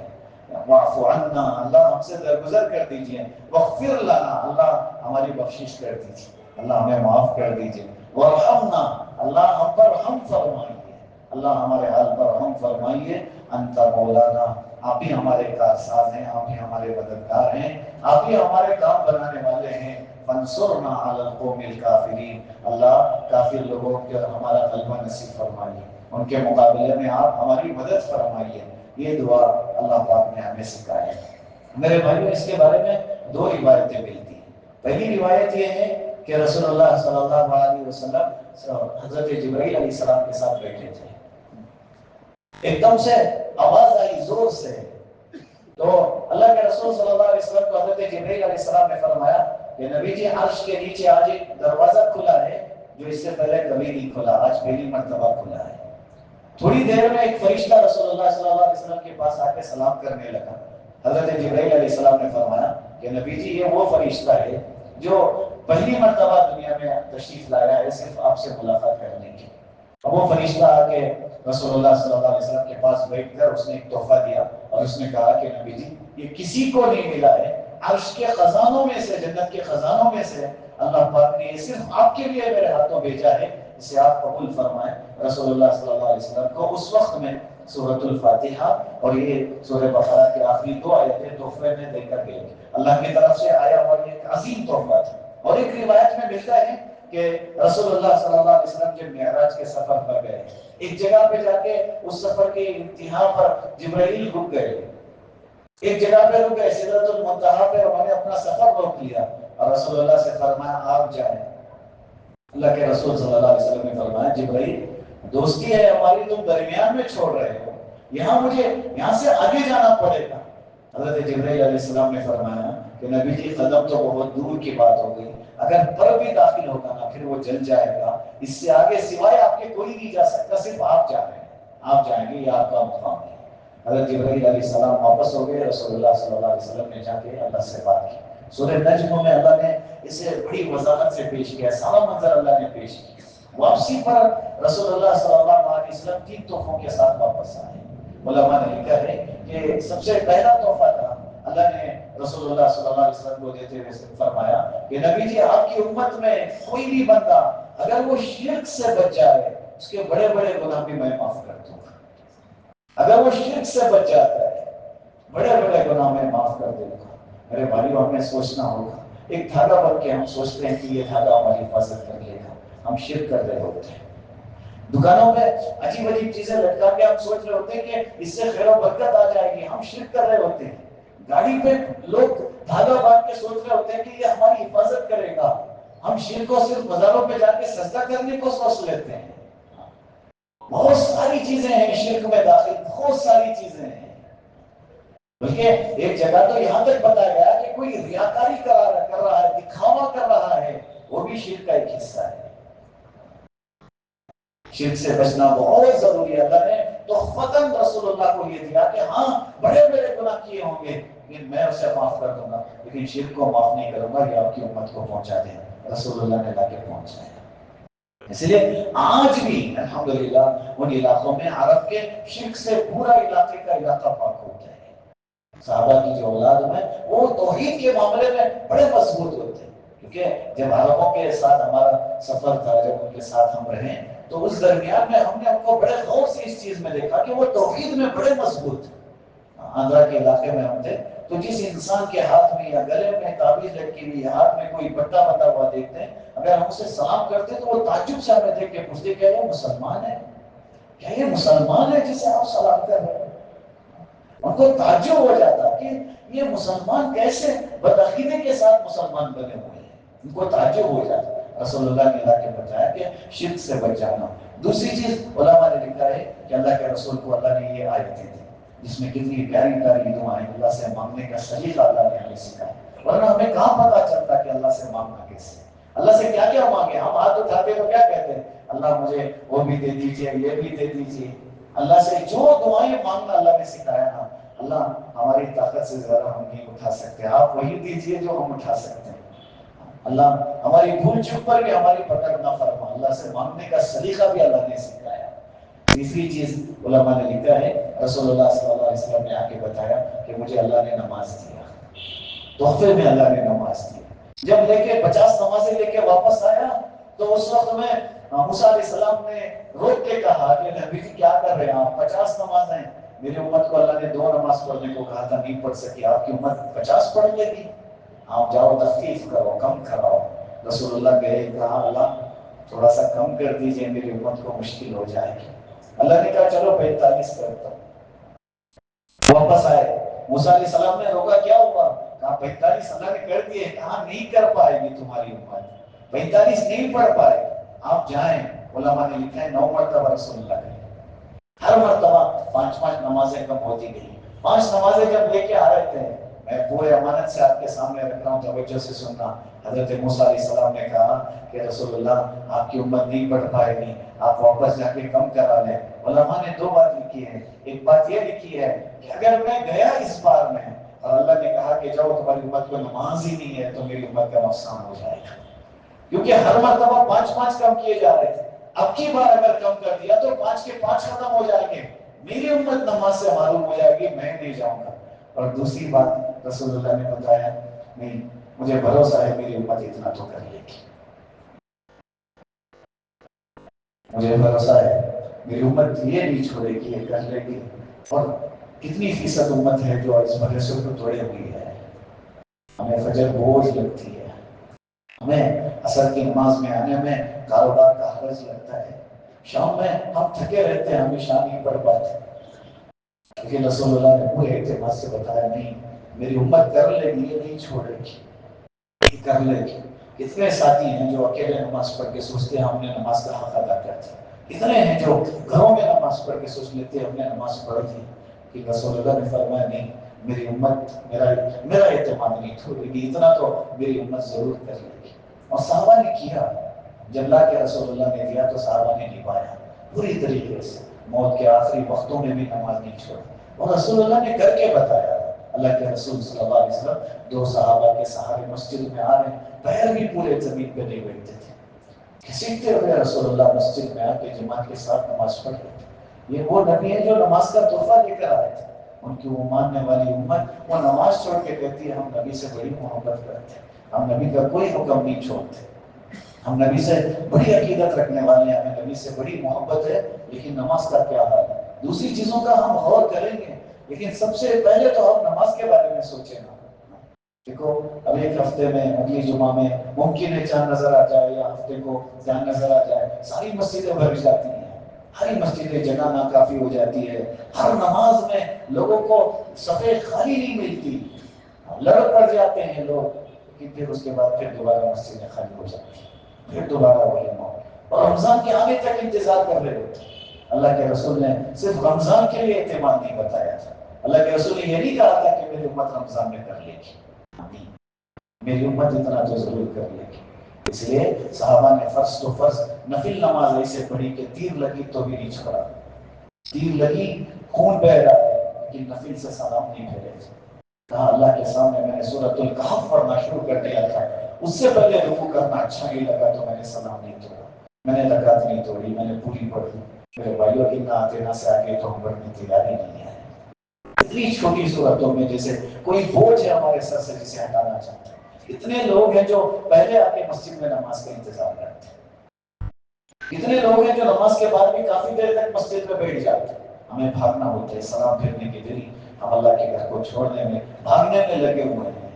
واعف عنا، اللہ ہم سے درگزر کر دیجیے. واغفر لنا، اللہ ہماری بخشش کر دیجیے، اللہ ہمیں معاف کر دیجیے. وارحمنا، اللہ ہم پر رحم فرمائیے، اللہ ہمارے حال پر رحم فرمائیے. انت مولانا، آپ ہی ہمارے کارساز ہیں، آپ ہی ہمارے مددگار ہیں، آپ ہی ہمارے کام بنانے والے ہیں. فانصرنا علی القوم الکافرین، اللہ کافر لوگوں کے ہمارا غلبہ نصیب فرمائیے، ان کے مقابلے میں آپ ہماری مدد فرمائیے۔ یہ دعا اللہ پاک نے ہمیں سکھائی ہے۔ میرے بھائیوں، اس کے بارے میں دو روایتیں ملتی ہیں۔ پہلی روایت یہ ہے کہ رسول اللہ صلی اللہ علیہ وسلم حضرت جبرائیل علیہ السلام کے ساتھ بیٹھے تھے، ایک دم سے آواز آئی زور سے، تو اللہ کے رسول صلی اللہ علیہ وسلم کو حضرت جبرائیل علیہ السلام نے فرمایا کہ نبی جی، عرش کے نیچے آج ایک دروازہ کھلا ہے جو اس سے پہلے کبھی نہیں کھلا، آج پہلی مرتبہ کھلا ہے۔ تھوڑی دیر میں ایک فرشتہ رسول اللہ صلی اللہ علیہ وسلم کے پاس آ کے سلام کرنے لگا۔ حضرت جبرائیل علیہ السلام نے فرمایا کہ نبی جی، یہ وہ فرشتہ ہے جو پہلی مرتبہ دنیا میں تشریف لایا ہے صرف آپ سے ملاقات کرنے کی۔ اب وہ فرشتہ آ کے رسول اللہ صلی اللہ علیہ وسلم کے پاس بیٹھ کر اس نے ایک تحفہ دیا اور اس نے کہا کہ نبی جی، یہ کسی کو نہیں ملا ہے، عرش کے خزانوں میں سے، جنت کے خزانوں میں سے اللہ پاک نے یہ صرف آپ کے لیے میرے ہاتھوں بھیجا ہے، اسے آپ قبول فرمائیں۔ رسول اللہ صلی اللہ علیہ وسلم کو اس وقت میں سورۃ الفاتحہ اور یہ سورہ بقرہ کی آخری دو آیتیں تحفے میں دے کر گئے۔ اللہ کی طرف سے آیا اور یہ ایک عظیم تحفہ تھا۔ اور ایک روایت میں ملتا ہے کہ رسول اللہ صلی اللہ علیہ وسلم جب معراج کے سفر پر گئے، ایک جگہ پہ جا کے اس سفر کے انتہا پر جبرائیل رک گئے، ایک جگہ پہ رک گئے، سدرۃ المنتہا پہ انہوں نے اپنا سفر روک لیا اور رسول اللہ سے فرمایا آپ جائیں۔ اللہ کے رسول صلی اللہ علیہ وسلم نے فرمایا جبرائیل، دوستی ہے ہماری، تم درمیان میں چھوڑ رہے ہو، یہاں مجھے یہاں سے آگے جانا پڑے گا۔ حضرت جبرائیل علیہ السلام نے فرمایا کہ نبی جی، قدم تو بہت دور کی بات ہو گئی، اگر پر بھی داخل ہوگا نا پھر وہ جل جائے گا، اس سے آگے سوائے آپ کے کوئی نہیں جا سکتا، صرف آپ جا رہے ہیں، آپ جائیں گے، یہ آپ کا مقام ہے۔ حضرت جبرائیل علیہ السلام واپس ہو گئے، رسول اللہ صلی اللہ علیہ وسلم نے جا کے اللہ سے بات کی۔ سورہ نجم میں اللہ نے اسے بڑی وضاحت سے پیش کیا، سارا منظر اللہ نے پیش کیا۔ واپسی پر رسول اللہ صلی اللہ علیہ وسلم 3 تحفوں کے ساتھ واپس آئے۔ علماء نے لکھا ہے کہ سب سے پہلا تحفہ تھا، اللہ نے رسول اللہ صلی اللہ علیہ وسلم کو دیتے ہوئے فرمایا کہ نبی جی، آپ کی امت میں کوئی بھی بندہ اگر وہ شرک سے بچ جائے، اس کے بڑے بڑے گناہ بھی میں معاف کر دوں گا۔ اگر وہ شرک سے بچ جاتا ہے، بڑے بڑے گناہ میں معاف کر دوں گا۔ میرے بھائیوں، ہمیں سوچنا ہوگا، ایک دھاگا بن کے ہم سوچتے ہیں کہ یہ دھاگا ہماری حفاظت کر لے گا، ہم شرک کر رہے ہوتے ہیں۔ دکانوں میں عجیب عجیب چیزیں لٹکا کے ہم سوچ رہے ہوتے ہیں کہ اس سے خیر و برکت آ جائے گی، ہم شرک کر رہے ہوتے ہیں۔ گاڑی پہ لوگ دھاگا باندھ کے سوچ رہے ہوتے ہیں کہ یہ ہماری حفاظت کرے گا، ہم شرک کو صرف مزاروں پہ جا کے سجدہ کرنے کو سوچ لیتے ہیں۔ بہت ساری چیزیں ہیں شرک میں داخل، بہت ساری چیزیں ہیں، بلکہ ایک جگہ تو یہاں تک بتایا گیا کہ کوئی ریاکاری کر رہا ہے، دکھاوا کر رہا ہے، وہ بھی شرک کا ایک حصہ ہے۔ شرک سے بچنا بہت ضروری ہے۔ اللہ نے تحفتاً رسول اللہ کو یہ دیا کہ ہاں، بڑے بڑے گناہ کیے ہوں گے لیکن میں اسے معاف کر دوں گا، لیکن شرک کو معاف نہیں کروں گا، یہ آپ کی امت کو پہنچا دیں۔ رسول اللہ نے لا کے پہنچایا۔ اس لیے آج بھی الحمدللہ ان علاقوں میں عرب کے شرک سے پورا علاقے کا علاقہ پاک ہوتا ہے۔ صحابہ کی جو اولاد میں وہ توحید کے معاملے میں بڑے مضبوط ہوتے ہیں، کیونکہ جب عربوں کے ساتھ ہمارا سفر تھا، جب ان کے ساتھ ہم رہے تو اس درمیان میں ہم نے ان کو بڑے غور سے اس چیز میں دیکھا کہ وہ توحید میں بڑے مضبوط تھے۔ آندھرا کے علاقے میں ہم تھے تو جس انسان کے ہاتھ میں یا گلے میں تعویذ لٹکی ہوئی، ہاتھ میں کوئی بٹا بندھا ہوا دیکھتے ہیں، اگر ہم اسے سلام کرتے تو وہ تعجب سے ہمیں دیکھ کے پوچھتے کیا یہ مسلمان ہے؟ کیا یہ مسلمان ہے جسے آپ سلام کر رہے ہیں؟ ان کو تعجب ہو جاتا کہ یہ مسلمان کیسے بدعقیدے کے ساتھ مسلمان بنے ہوئے ہیں، ان کو تعجب ہو جاتا۔ رسول اللہ نے لا کے بتایا کہ شرک سے بچ جانا۔ دوسری چیز علماء نے لکھا ہے کہ اللہ کے رسول کو اللہ نے یہ آیتیں دی جس میں کتنی پیاری پیاری دعائیں اللہ سے مانگنے کا سلیقہ اللہ نے ہمیں سکھایا، ورنہ ہمیں کہاں پتا چلتا کہ اللہ سے مانگنا کیسے، اللہ سے کیا کیا مانگے۔ ہم ہاتھ اٹھاتے تو کیا کہتے ہیں؟ اللہ مجھے وہ بھی دے دیجیے، یہ بھی دے دیجیے۔ اللہ سے جو دعائیں مانگنا اللہ نے سکھایا نا، اللہ ہماری طاقت سے زیادہ ہم نہیں اٹھا سکتے، آپ وہی دیجیے جو ہم اٹھا سکتے ہیں۔ اللہ ہماری بھول چوک پر بھی ہماری پکڑ نہ فرما، اللہ سے مانگنے کا سلیقہ بھی اللہ نے سکھایا۔ تیسری چیز علماء نے لکھا ہے، رسول اللہ صلی اللہ علیہ وسلم نے آ کے بتایا کہ مجھے اللہ نے نماز دیا، تحفے میں اللہ نے نماز دیا۔ جب لے کے 50 نمازیں لے کے واپس آیا تو اس وقت میں موسیٰ علیہ السلام نے روک کے کہا کہ نبی جی کیا کر رہے ہیں آپ؟ 50 نمازیں، میری امت کو اللہ نے 2 نماز پڑھنے کو کہا تھا، نہیں پڑھ سکی، آپ کی امت 50 پڑھ لے گی؟ آپ جاؤ تخفیف کرو، کم کراؤ۔ رسول اللہ گئے، کہا اللہ تھوڑا سا کم کر دیجئے، میری امت کو مشکل ہو جائے گی۔ اللہ نے کہا چلو 45 کرتا ہوں۔ واپس آئے، موسیٰ علیہ السلام نے روکا، کیا ہوا؟ کہا 45 اللہ نے کر دیے۔ کہا نہیں کر پائے گی تمہاری امت، 45 نہیں پڑھ پائے، آپ جائیں۔ علماء نے لکھا ہے 9 مرتبہ رسول اللہ نے، ہر مرتبہ 5 نمازیں کم ہوتی گئی۔ 5 نمازیں جب لے کے آ رہے تھے، میں پورے امانت سے آپ کے سامنے رکھ رہا ہوں، توجہ سے سننا۔ حضرت موسیٰ علیہ السلام نے کہا کہ رسول اللہ آپ کی امت نہیں پڑھ پائے گی، آپ واپس جا کے کم کرا لیں۔ علماء نے 2 بات لکھی ہے، ایک بات یہ لکھی ہے کہ اگر میں گیا اس بار میں اور اللہ نے کہا کہ جاؤ تمہاری امت کو نماز ہی نہیں ہے، تو میری امت کا نقصان ہو جائے گا، کیونکہ ہر مرتبہ 5 کم کیے جا رہے تھے۔ اب کی بار اگر کم کر دیا تو 5 کے 5 ختم ہو جائیں گے، میری امت نماز سے معلوم ہو جائے گی، میں نہیں جاؤں گا۔ اور دوسری بات رسول اللہ نے بتایا، نہیں مجھے بھروسہ ہے میری امت اتنا تو کر لے گی، مجھے بھروسہ ہے میری امت یہ نہیں چھوڑے گی، یہ کر لے گی۔ اور کتنی فیصد امت ہے جو اس بھروسے کو توڑے ہوئی ہے؟ ہمیں فجر بوجھ لگتی ہے، ہمیں عصر کی نماز میں آنے میں کاروبار کا حرج لگتا ہے، شام میں ہم تھکے رہتے ہیں، ہمیں شام نہیں پڑھ پاتے، لیکن رسول اللہ نے پورے اعتماد سے بتایا نہیں میری امت کر لے گی، یہ نہیں چھوڑے گی، یہ کر لے گی۔ کتنے ساتھی ہیں جو اکیلے نماز پڑھ کے سوچتے ہیں ہم نے نماز کا حق ادا کر دیا، کتنے ہیں جو گھروں میں نماز پڑھ کے سوچ لیتے ہیں ہم نے نماز پڑھ دی، کہ رسول اللہ نے فرمایا نہیں میری امت میرا اعتماد نہیں چھوڑے گی، اتنا تو میری امت ضرور کر لے گی۔ اور صحابہ نے کیا، جب لا کے رسول اللہ نے دیا تو صحابہ نے نبھایا پوری طریقے سے، موت کے آخری وقتوں میں بھی نماز نہیں چھوڑی، اور رسول اللہ نے کر کے بتایا۔ اللہ کے رسول صلی اللہ علیہ وسلم 2 صحابہ کے سہارے مسجد میں آ رہے ہیں، پیر بھی پورے زمین پہ نہیں بیٹھتے تھے، گھسیٹتے ہوئے رسول اللہ مسجد میں آ کے جماعت کے ساتھ نماز پڑھ رہے تھے۔ یہ وہ نبی ہے جو نماز کا تحفہ لے کر آئے تھے، ان کی وہ ماننے والی امت وہ نماز چھوڑ کے کہتی ہے ہم نبی سے بڑی محبت کرتے ہیں، ہم نبی کا کوئی حکم نہیں چھوڑتے، ہم نبی سے بڑی عقیدت رکھنے والے ہیں، ہمیں نبی سے بڑی محبت ہے، لیکن نماز کا کیا حال ہے؟ دوسری چیزوں کا ہم غور کریں گے، لیکن سب سے پہلے تو ہم نماز کے بارے میں سوچیں نا۔ دیکھو اب ایک ہفتے میں اگلی جمعہ میں ممکن ہے چاند نظر آ جائے، یا ہفتے کو چاند نظر آ جائے، ساری مسجدیں بھر جاتی ہیں، ہر مسجدیں جگہ ناکافی ہو جاتی ہے، ہر نماز میں لوگوں کو صفیں خالی نہیں ملتی، لڑ پڑ جاتے ہیں لوگ، لیکن پھر اس کے بعد پھر دوبارہ مسجدیں خالی ہو جاتی ہیں، پھر دوبارہ وہی موت، اور رمضان کے آنے تک انتظار کر رہے ہوتے ہیں۔ اللہ کے رسول نے صرف رمضان کے لیے اعتماد نہیں بتایا تھا، اللہ کے رسول نے یہ نہیں کہا تھا کہ میری امت رمضان میں کر لے گی، میری امت اتنا تو ضرور کر لے گی۔ اس لیے صحابہ نے فرض تو فرض، نفل نماز ایسے پڑھی کہ تیر لگی تو بھی نہیں چھوڑا، تیر لگی خون بہ رہا ہے لیکن نفل سے سلام نہیں پھیرے تھے۔ کہا اللہ کے سامنے میں نے سورۃ الکہف پڑھنا شروع کر دیا تھا، اس سے پہلے رکوع کرنا اچھا نہیں لگا تو میں نے سلام نہیں توڑا، میں نے لگات نہیں توڑی، میں نے پوری پڑھی۔ میرے بھائیوں کی نہ آتے نہ سے آگے تو ہم پڑھنے کی تیاری نہیں ہے، اتنی چھوٹی صورتوں میں جیسے کوئی بوجھ ہے ہمارے سر سے جسے ہٹانا چاہتے ہیں۔ اتنے لوگ ہیں جو پہلے آ کے مسجد میں نماز کا انتظام کرتے ہیں، اتنے لوگ ہیں جو نماز کے بعد بھی کافی دیر تک مسجد میں بیٹھ جاتے ہیں، ہمیں بھاگنا ہوتا ہے، سلام پھیرنے کے دن ہم اللہ کے گھر کو چھوڑنے میں بھاگنے میں لگے ہوئے ہیں۔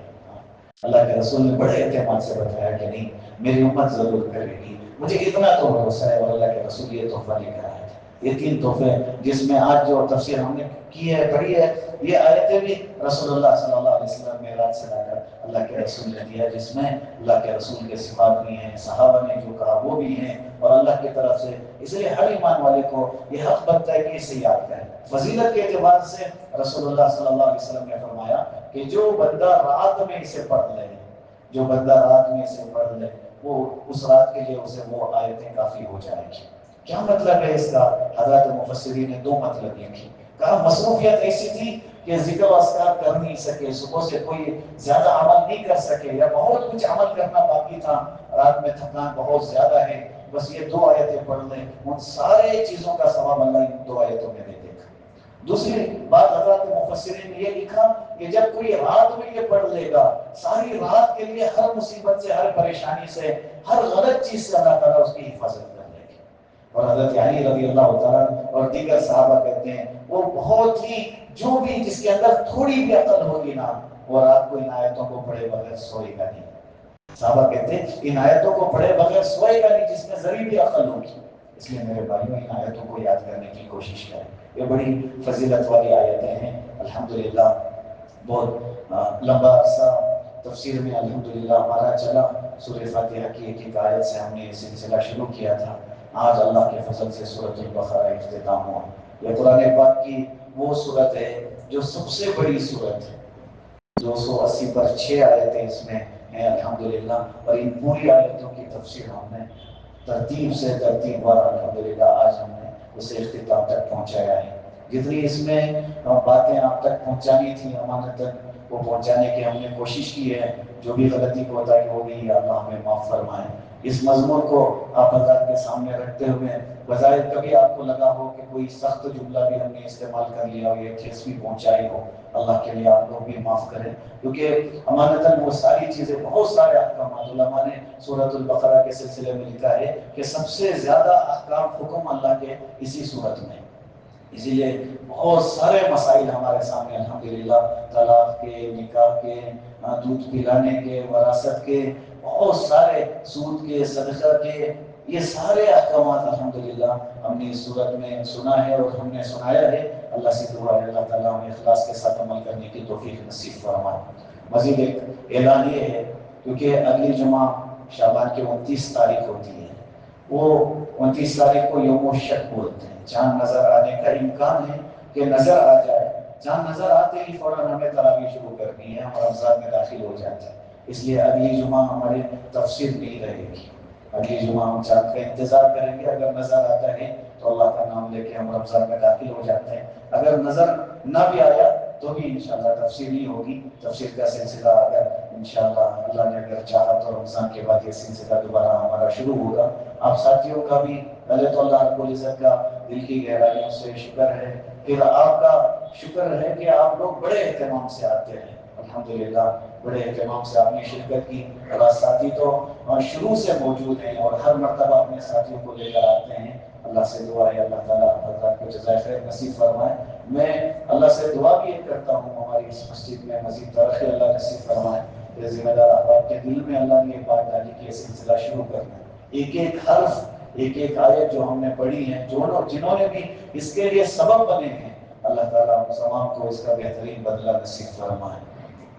اللہ کے رسول نے بڑے اعتماد سے بتایا کہ نہیں میری امت ضرور کرے گی، مجھے اتنا تو بھروسہ ہے، اور اللہ کے رسول یہ تحفہ لے کر آئے تھے۔ یہ 3 تحفے جس میں آج جو تفسیر ہم نے کی ہے پڑھی ہے، یہ آیتیں بھی رسول اللہ صلی اللہ علیہ وسلم معراج سے لا کر اللہ کے رسول نے دیا، جس میں اللہ کے رسول کے صفات بھی ہیں، صحابہ نے جو کہا وہ بھی ہیں، اور اللہ کی طرف سے۔ اس لیے ہر ایمان والے کو یہ حق بنتا ہے کہ اسے یاد کریں۔ فضیلت کے اعتبار سے رسول اللہ صلی اللہ علیہ وسلم نے فرمایا کہ جو بندہ رات میں اسے پڑھ لے، جو بندہ رات میں اسے پڑھ لے، وہ اس رات کے لیے اسے وہ آیتیں کافی ہو جائیں گی۔ کیا مطلب ہے اس کا؟ حضرات مفسرین نے 2 مطلب لکھے۔ کہا مصروفیت ایسی تھی کہ ذکر و اذکار کر نہیں سکے، صبح سے کوئی زیادہ عمل نہیں کر سکے، یا بہت کچھ عمل کرنا باقی تھا، رات میں تھکان بہت زیادہ ہے، بس یہ 2 آیتیں پڑھ لیں، ان سارے چیزوں کا ثواب اللہ ان 2 آیتوں میں دے دے گا۔ دوسری بات حضرات مفسرین نے یہ لکھا کہ جب کوئی رات میں یہ پڑھ لے گا، ساری رات کے لیے ہر مصیبت سے، ہر پریشانی سے، ہر غلط چیز سے اللہ تعالیٰ اس کی حفاظت کر لے گا۔ اور حضرت علی رضی اللہ تعالیٰ اور دیگر صحابہ کہتے ہیں وہ بہت ہی جو بھی جس کے اندر تھوڑی بھی عقل ہوگی نا، وہ رات کو ان آیتوں کو پڑھے بغیر سوئے گا نہیں. صحابہ کہتے ہیں ان آیتوں کو پڑھے بغیر سوئے گا نہیں جس میں ذری بھی عقل ہوگی. اس لیے میرے بھائیوں ان آیتوں کو یاد کرنے کی کوشش کریں. یہ بڑی فضیلت والی آیتیں ہیں. الحمدللہ بہت لمبا عرصہ تفسیر میں الحمدللہ ہمارا چلا. سورہ فاتحہ کی ایک ایک آیت سے ہم نے یہ سلسلہ شروع کیا تھا. آج اللہ کے فضل سے سورۃ البقرہ اختتام ہوا. یہ قرآن پاک کی وہ سورت ہے جو سب سے بڑی سورت ہے. 280 پر 6 آیتیں اس میں ہیں الحمدللہ. اور ان پوری آیتوں کی تفسیر ہم نے ترتیب بار الحمدللہ آج ہم نے اسے اختتام تک پہنچایا ہے. جتنی اس میں باتیں آپ تک پہنچانی تھی امانتاً وہ پہنچانے کی ہم نے کوشش کی ہے. جو بھی غلطی کوتاہی ہو گئی اللہ ہمیں معاف فرمائے. اس مضمون کو آپ حضرات کے سامنے رکھتے ہوئے بظاہر کبھی آپ کو لگا ہو کہ کوئی سخت جملہ بھی ہم نے استعمال کر لیا ہو یا ٹھیس بھی پہنچائی ہو, اللہ کے لیے آپ کو بھی معاف کریں. کیونکہ امانتاً وہ ساری چیزیں بہت سارے احکامات علماء نے سورۃ البقرہ کے سلسلے میں لکھا ہے کہ سب سے زیادہ احکام حکم اللہ کے اسی سورت میں. اسی لیے بہت سارے مسائل ہمارے سامنے الحمدللہ, طلاق کے, نکاح کے, دودھ پلانے کے, وراثت کے, بہت سارے سود کے, صدقہ کے, یہ سارے احکامات الحمدللہ ہم نے اس صورت میں سنا ہے اور ہم نے سنایا ہے. اللہ سے دعا ہے اللہ تعالیٰ ہمیں اخلاص کے ساتھ عمل کرنے کی توفیق نصیب فرمائے. مزید ایک اعلان یہ ہے کیونکہ اگلی جمعہ شعبان کی 29 تاریخ ہوتی ہے. وہ 29 تاریخ کو یوم الشک بولتے ہیں. چاند نظر آنے کا امکان ہے کہ نظر آ جائے. چاند نظر آتے ہی فوراً ہمیں تراویح شروع کرنی ہے, ہم رمضان میں داخل ہو جاتے ہیں. اس لیے اگلی جمعہ ہماری تفسیر نہیں رہے گی. اگلی جمعہ ہم چاند کا انتظار کریں گے. اگر نظر آتا ہے تو اللہ کا نام لے کے ہم رمضان میں داخل ہو جاتے ہیں. اگر نظر نہ بھی آیا تو بھی انشاءاللہ تفسیر ہی ہوگی. تفسیر کا سلسلہ اگر انشاءاللہ اللہ نے اگر چاہا تو رمضان کے بعد یہ سلسلہ دوبارہ ہمارا شروع ہوگا. آپ ساتھیوں کا بھی پہلے تو اللہ رب العزت کا دل کی گہرائیوں سے شکر ہے, پھر آپ کا شکر ہے کہ آپ لوگ بڑے اہتمام سے آتے ہیں. الحمدللہ بڑے اہتمام سے آپ نے شرکت کی. اور ساتھی تو شروع سے موجود ہیں اور ہر مرتبہ اپنے ساتھیوں کو لے کر آتے ہیں. اللہ سے دعا ہے اللہ تعالیٰ حضرات کو جزائے خیر نصیب فرمائے. میں اللہ سے دعا بھی کرتا ہوں ہماری اس مسجد میں مزید ترقی اللہ نصیب فرمائے. یہ ذمہ دار احباب کے دل میں اللہ نے یہ بات ڈالی کہ یہ سلسلہ شروع کرنا. ایک ایک حرف, ایک ایک آیت جو ہم نے پڑھی ہے, جنہوں نے بھی اس کے لیے سبب بنے ہیں, اللہ تعالیٰ ہم تمام کو اس کا بہترین بدلہ نصیب فرمائے.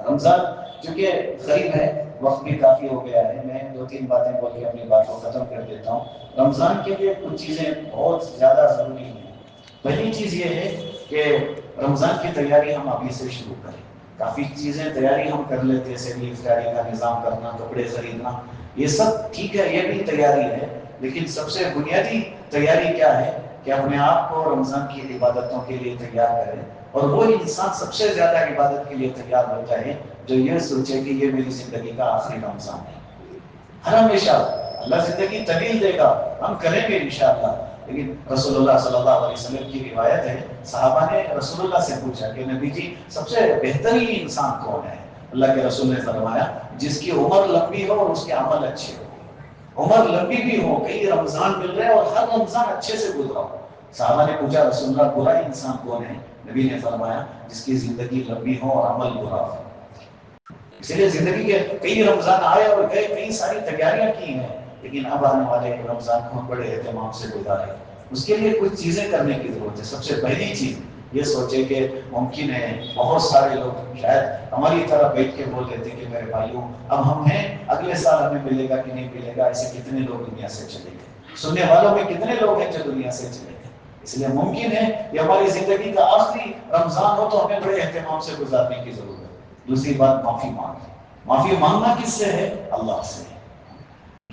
رمضان چونکہ قریب ہے, وقت بھی کافی ہو گیا ہے, میں 2-3 باتیں بول کے اپنی بات کو ختم کر دیتا ہوں. رمضان کے لیے کچھ چیزیں بہت زیادہ ضروری ہیں. پہلی چیز یہ ہے کہ رمضان کی تیاری ہم ابھی سے شروع کریں. کافی چیزیں تیاری ہم کر لیتے ہیں, سیلی افطاری کا نظام کرنا, کپڑے خریدنا, یہ سب ٹھیک ہے, یہ بھی تیاری ہے. لیکن سب سے بنیادی تیاری کیا ہے کہ اپنے آپ کو رمضان کی عبادتوں کے لیے تیار کریں. اور وہ انسان سب سے زیادہ عبادت کے لیے تیار ہوتا ہے جو یہ سوچے کہ یہ میری زندگی کا آخری رمضان ہے. ہر ہمیشہ اللہ زندگی طویل دے گا, ہم کریں گے انشاءاللہ. لیکن رسول اللہ صلی اللہ علیہ وسلم کی روایت ہے, صحابہ نے رسول اللہ سے پوچھا کہ نبی جی سب سے بہترین انسان کون ہے؟ اللہ کے رسول نے فرمایا جس کی عمر لمبی ہو اور اس کے عمل اچھے ہو. عمر لمبی بھی ہو, کئی رمضان مل رہے اور ہر رمضان اچھے سے گزرا ہو. صحابہ نے پوچھا رسول اللہ برا انسان کون ہے؟ نبی نے فرمایا جس کی زندگی لمبی ہو اور عمل برا ہو. اس لیے زندگی کے کئی رمضان آئے اور گئے, کئی ساری تیاریاں کی ہیں, لیکن اب آنے والے رمضان کو ہم بڑے اہتمام سے گزاریں. اس کے لیے کچھ چیزیں کرنے کی ضرورت ہے. سب سے پہلی چیز یہ سوچے کہ ممکن ہے بہت سارے لوگ شاید ہماری طرح بیٹھ کے بول دیتے کہ میرے بھائیوں اب ہم ہیں, اگلے سال ہمیں ملے گا کہ نہیں ملے گا. ایسے کتنے لوگ دنیا سے چلے گئے؟ سننے والوں میں کتنے لوگ ہیں جو دنیا سے چلے گئے؟ اس لیے ممکن ہے کہ ہماری زندگی کا آخری رمضان ہو تو ہمیں بڑے اہتمام سے گزارنے کی ضرورت ہے. دوسری بات معافی مانگنا. معافی مانگنا کس سے ہے؟ اللہ سے.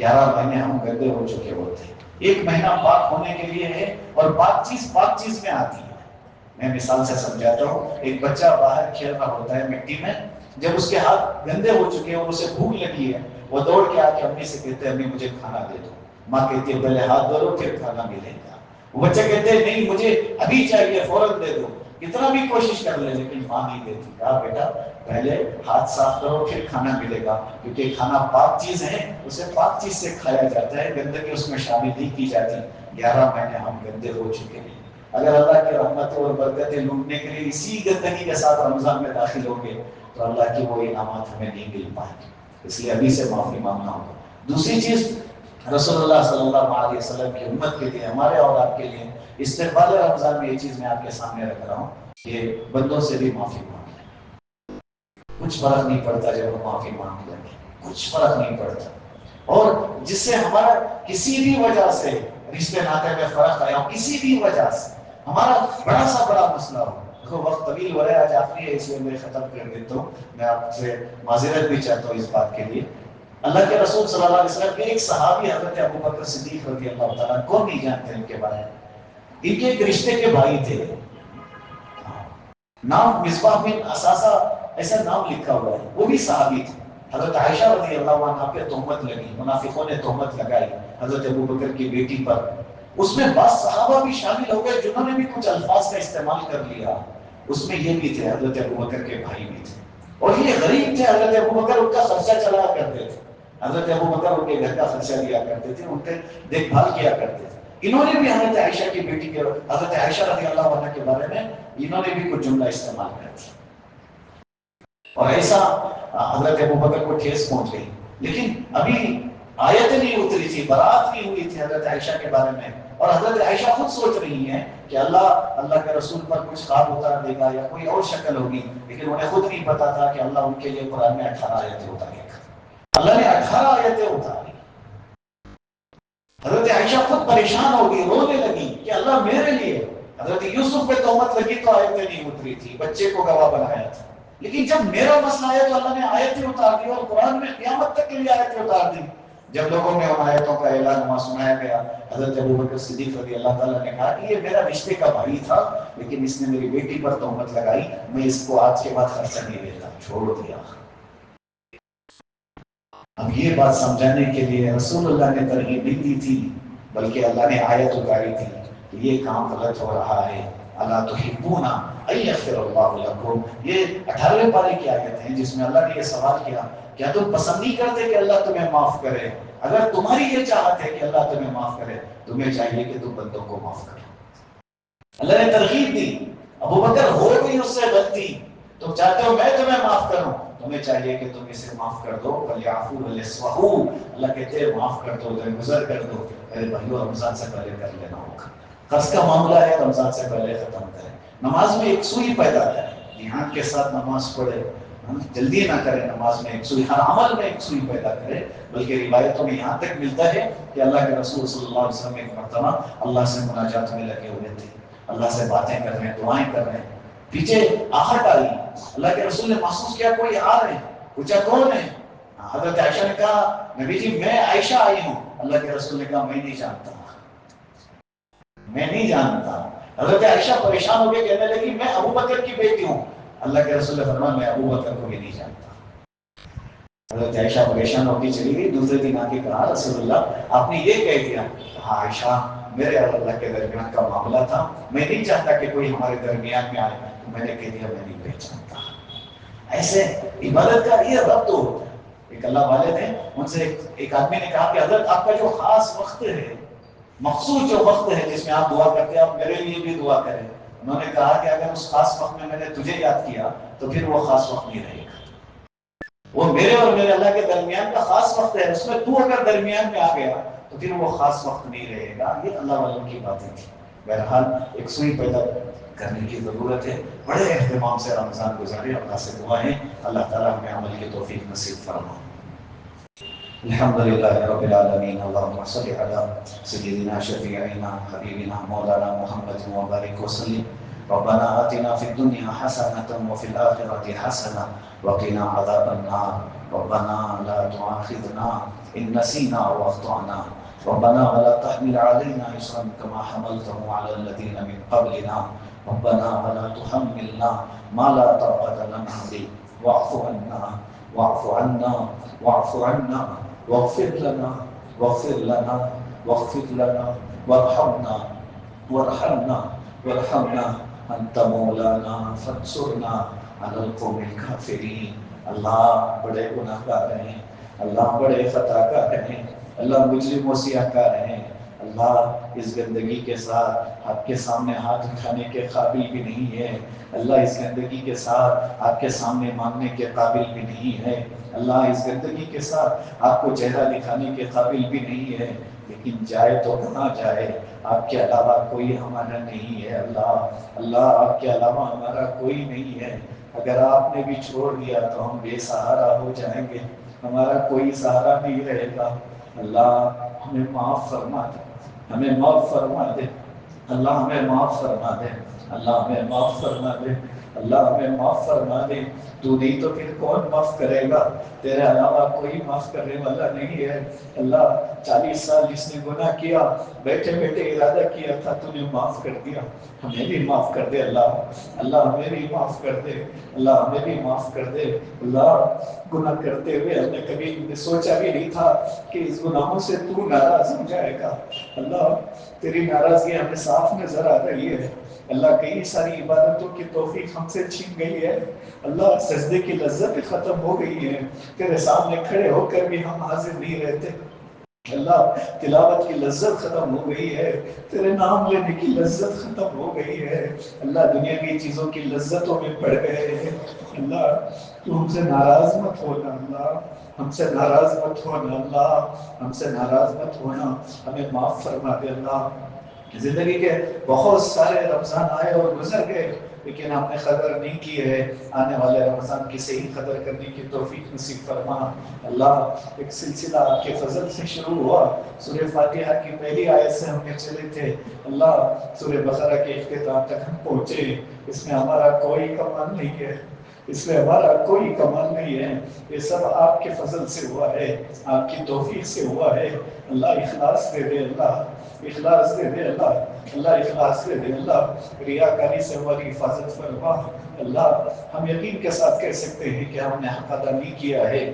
11 مہینے ہم گندے ہو چکے ہوتے ہیں, 1 مہینہ پاک ہونے کے لیے ہے, اور پاک چیز میں آتی ہے. میں مثال سے سمجھاتا ہوں. ایک بچہ باہر کھیل رہا ہوتا ہے مٹی میں, جب اس کے ہاتھ گندے ہو چکے ہیں اور اسے بھوک لگی ہے, وہ دوڑ کے آ کے امی سے کہتے ہیں امی مجھے کھانا دے دو. ماں کہتی ہے پہلے ہاتھ دھو لو پھر کھانا ملے گا. وہ بچے کہتے ہیں نہیں مجھے ابھی چاہیے, فوراً دے دو. کتنا بھی کوشش کر لے لیکن ماں نہیں دیتی. کہا بیٹا پہلے ہاتھ صاف کرو پھر کھانا ملے گا, کیونکہ کھانا پاک چیز ہے, اسے پاک چیز سے کھایا جاتا ہے, گندگی اس میں شامل نہیں کی جاتی. 11 مہینے ہم گندے ہو چکے ہیں. اگر اللہ کی رحمتیں اور برکتیں لوٹنے کے لیے اسی گندگی کے ساتھ رمضان میں داخل ہوں گے تو اللہ کی وہ انعامات ہمیں نہیں مل پائیں گے، اس لیے ابھی سے معافی مانگنا ہوگا۔ دوسری چیز رسول اللہ صلی اللہ علیہ وسلم کی امت کے لیے، ہمارے اور آپ کے لیے استقبال رمضان میں یہ چیز میں آپ کے سامنے رکھ رہا ہوں کہ بندوں سے بھی معافی مانگ لیں۔ کچھ فرق نہیں پڑتا جب ہم معافی مانگ لیں، کچھ فرق نہیں پڑتا۔ اور جس سے ہمارا کسی بھی وجہ سے رشتے ناطے میں فرق آیا ہو، کسی بھی وجہ سے ہمارا بڑا سا بڑا مسئلہ ہو، دیکھو وقت طویل ہو رہا ہے، آج آخری ہے اس لیے میں ختم کر دیتا ہوں، میں آپ سے معذرت بھی چاہتا ہوں اس بات کے لیے۔ اللہ کے رسول صلی اللہ علیہ وسلم کے ایک صحابی حضرت ابو بکر صدیق رضی اللہ تعالیٰ، کون نہیں جانتے ان کے بارے میں، ان کے ایک رشتے کے بھائی تھے، نام مصباح بن اساسہ ایسا نام لکھا ہوا ہے، وہ بھی صحابی تھے۔ حضرت عائشہ رضی اللہ عنہا پہ تہمت لگی، منافقوں نے تہمت لگائی حضرت ابو بکر کی بیٹی پر، اس میں بعض صحابہ بھی شامل ہو گئے جنہوں نے بھی کچھ الفاظ کا استعمال کر لیا، اس میں یہ بھی تھے، حضرت ابو بکر کے بھائی بھی تھے، اور یہ غریب تھے، حضرت ابو بکر ان کا خرچہ چلایا کرتے تھے، حضرت ابو بکر ان کے گھر کا خرچہ دیا کرتے تھے، ان کے دیکھ بھال کیا کرتے تھے۔ انہوں نے بھی حضرت عائشہ کی بیٹی کے، حضرت عائشہ رضی اللہ عنہ کے بارے میں انہوں نے بھی کچھ جملہ استعمال کیا تھا، اور ایسا حضرت ابو بکر کو ٹھیس پہنچ گئی۔ لیکن ابھی آیت نہیں اتری تھی، برات نہیں ہوئی تھی حضرت عائشہ کے بارے میں، اور حضرت عائشہ خود سوچ رہی ہیں کہ اللہ کے رسول پر کچھ خواب اتار دے گا یا کوئی اور شکل ہوگی، لیکن انہیں خود نہیں پتا تھا کہ اللہ ان کے لیے قرآن میں 18 آیتیں اتارے گا۔ اللہ نے 18 آیتیں اتاری۔ حضرت عائشہ خود پریشان ہو گئی، رونے لگی کہ اللہ میرے لیے، حضرت یوسف پہ تہمت لگی تو آیتیں نہیں اتری تھی، بچے کو گواہ بنایا تھا، لیکن جب میرا مسئلہ آیا تو اللہ نے آیتیں اتار دی، اور قرآن میں قیامت تک کے لیے آیتیں اتار دی۔ جب لوگوں میں ان آیتوں کا اعلان ہوا، سنایا گیا، حضرت ابو بکر صدیق رضی اللہ تعالیٰ نے کہا کہ یہ میرا رشتے کا بھائی تھا، لیکن اس نے میری بیٹی پر تہمت لگائی، میں اس کو آج کے بعد خرچہ نہیں دیتا، چھوڑ دیا۔ اب یہ بات سمجھانے کے لیے رسول اللہ نے ترغیب نہیں دی تھی، بلکہ اللہ نے آیت اتاری تھی کہ یہ کام غلط ہو رہا ہے، اللہ تحبون ان یغفر اللہ لکم۔ یہ 18ویں پارے کی آیت ہے جس میں اللہ نے یہ سوال کیا، کیا تم پسند نہیں کرتے کہ اللہ تمہیں معاف کرے؟ اگر تمہاری یہ چاہت ہے کہ اللہ تمہیں معاف کرے، تمہیں چاہیے کہ تم بندوں کو معاف کرو۔ اللہ نے ترغیب دی، ابو بکر ہو گئی اس سے غلطی، تم چاہتے ہو میں تمہیں معاف کروں، تمہیں چاہیے کہ تم اسے معاف کر دو، وَلْيَعْفُوا وَلْيَصْفَحُوا۔ اللہ کہتے ہیں معاف کر دو، درگزر کر دو۔ میرے بھائیو، رمضان سے پہلے کر لینا ہوگا، قرض کا معاملہ ہے، رمضان سے پہلے ختم کریں۔ نماز میں ایک سوئی پیدا کریں، دھیان کے ساتھ نماز پڑھے، جلدی نہ کریں نماز میں ایک سوئی، ہر عمل میں ایک سوئی پیدا کرے۔ بلکہ روایتوں میں یہاں تک ملتا ہے کہ اللہ کے رسول صلی اللہ علیہ وسلم ایک مرتبہ اللہ سے مناجات میں لگے ہوئے تھے، اللہ سے باتیں کر رہے ہیں، دعائیں کر رہے ہیں، پیچھے آہٹ آئی، اللہ کے رسول نے محسوس کیا کوئی آ رہے ہیں، پوچھا کون ہے؟ حضرت عائشہ نے کہا نبی جی میں عائشہ آئی ہوں۔ اللہ کے رسول نے کہا میں نہیں جانتا، میں نہیں جانتا۔ حضرت عائشہ پریشان ہو کے کہنے لگی میں ابو بکر کی بیٹی ہوں۔ اللہ کے رسول نے فرمایا میں ابو بکر کو بھی نہیں جانتا۔ حضرت عائشہ پریشان ہو کے چلی گئی، دوسرے دن آ کے کہا رسول اللہ آپ نے یہ کہہ دیا؟ کہا عائشہ میرے اور اللہ کے درمیان کا معاملہ تھا، میں نہیں چاہتا کہ کوئی ہمارے درمیان میں آئے، تو میں نے کہہ دیا میں نہیں پہچانتا۔ ایسے عبادت کا یہ ربط ہوتا ہے۔ ایک اللہ والے تھے، ان سے ایک آدمی نے کہا کہ حضرت آپ کا جو خاص وقت ہے، مخصوص جو وقت ہے جس میں آپ دعا کرتے ہیں، آپ میرے لیے بھی دعا کریں۔ انہوں نے کہا کہ اگر اس خاص وقت میں نے تجھے یاد کیا تو پھر وہ خاص وقت نہیں رہے گا، وہ میرے اور میرے اللہ کے درمیان کا خاص وقت ہے، اس میں تو اگر درمیان میں آ گیا تو پھر وہ خاص وقت نہیں رہے گا۔ یہ اللہ والوں کی باتیں تھی۔ بہرحال ایک سوئی پیدا کرنے کی ضرورت ہے، بڑے اہتمام سے رمضان گزارے، اللہ سے دعا ہے اللہ تعالیٰ ہمیں عمل کی توفیق نصیب فرمائے۔ الحمدللہ رب العالمین، اللہم صلی علی سیدنا شفیعنا حبیبنا مولانا محمد وبارک وسلم۔ ربنا آتنا فی الدنیا حسنة وفی الآخرة حسنة وقنا عذاب النار۔ ربنا لا تؤاخذنا ان نسینا واخطأنا، ربنا ولا تحمل علينا إصرا كما حملته على الذين من قبلنا، ربنا ولا تحملنا ما لا طاقة لنا به، واعف عنا واعف عنا واعف عنا واغفر لنا واغفر لنا واغفر لنا وارحمنا وارحمنا وارحمنا، انت مولانا فانصرنا على القوم الكافرین۔ اللہ بڑے گناہ گار ہیں، اللہ بڑے خطا کار ہیں، اللہ مجرم و سیاہ کار ہیں، اللہ اس گندگی کے ساتھ آپ کے سامنے ہاتھ اٹھانے کے قابل بھی نہیں ہے، اللہ اس گندگی کے ساتھ آپ کے سامنے مانگنے کے قابل بھی نہیں ہے، اللہ اس گندگی کے ساتھ آپ کو چہرہ دکھانے کے قابل بھی نہیں ہے، لیکن جائے تو کہاں جائے، آپ کے علاوہ کوئی ہمارا نہیں ہے اللہ، اللہ آپ کے علاوہ ہمارا کوئی نہیں ہے، اگر آپ نے بھی چھوڑ دیا تو ہم بے سہارا ہو جائیں گے، ہمارا کوئی سہارا نہیں رہے گا، اللہ ہمیں معاف فرما دے، ہمیں معاف فرما دے، اللہ ہمیں معاف فرما دے، اللہ ہمیں معاف فرما دے، اللہ ہمیں معاف فرما دے، تو نہیں تو پھر کون معاف کرے گا، تیرے علاوہ کوئی معاف کرنے والا نہیں ہے، اللہ 40 سال جس نے گناہ کیا بیٹھے بیٹھے ارادہ کیا تھا تو نے معاف کر دیا، ہمیں بھی معاف کر دے اللہ، اللہ ہمیں بھی معاف کر دے، اللہ ہمیں بھی معاف کر دے، اللہ گناہ کرتے ہوئے ہم نے کبھی سوچا بھی نہیں تھا کہ اس گناہوں سے تو ناراض ہو جائے گا، اللہ تیری ناراضگی ہمیں صاف نظر آ رہی ہے، اللہ کئی ساری عبادتوں کی توفیق ہم سے چھین گئی ہے، اللہ سجدے کی لذت ختم ہو گئی ہے، تیرے سامنے کھڑے ہو کر بھی ہم حاضر نہیں رہتے، اللہ تلاوت کی لذت ختم ہو گئی ہے، تیرے نام لینے کی لذت ختم ہو گئی ہے، اللہ دنیاوی چیزوں کی لذتوں میں پڑ گئے ہیں، اللہ تو ہم سے ناراض مت ہونا، اللہ ہم سے ناراض مت ہونا، اللہ ہم سے ناراض مت ہونا، ہمیں معاف فرما دے اللہ، زندگی کے بہت سارے رمضان آئے اور گزر گئے، لیکن ہم نے قدر نہیں کی ہے، آنے والے رمضان کی صحیح قدر کرنے کی توفیق نصیب فرما، اللہ ایک سلسلہ آپ کے فضل سے شروع ہوا، سورہ فاتحہ کی پہلی آیت سے ہم نے چلے تھے، اللہ سورہ بقرہ کے اختتام تک ہم پہنچے، اس میں ہمارا کوئی کمال نہیں ہے، اس میں ہمارا کوئی کمال نہیں ہے، یہ سب آپ کے فضل سے ہوا ہے، آپ کی توفیق سے ہوا ہے، اللہ اخلاص دے دے، اللہ اخلاص دے دے، اللہ اللہ اخلاص دے دے، اللہ ریاکاری سے ہماری حفاظت فرما، اللہ ہم یقین کے ساتھ کہہ سکتے ہیں کہ ہم نے حق ادا نہیں کیا ہے،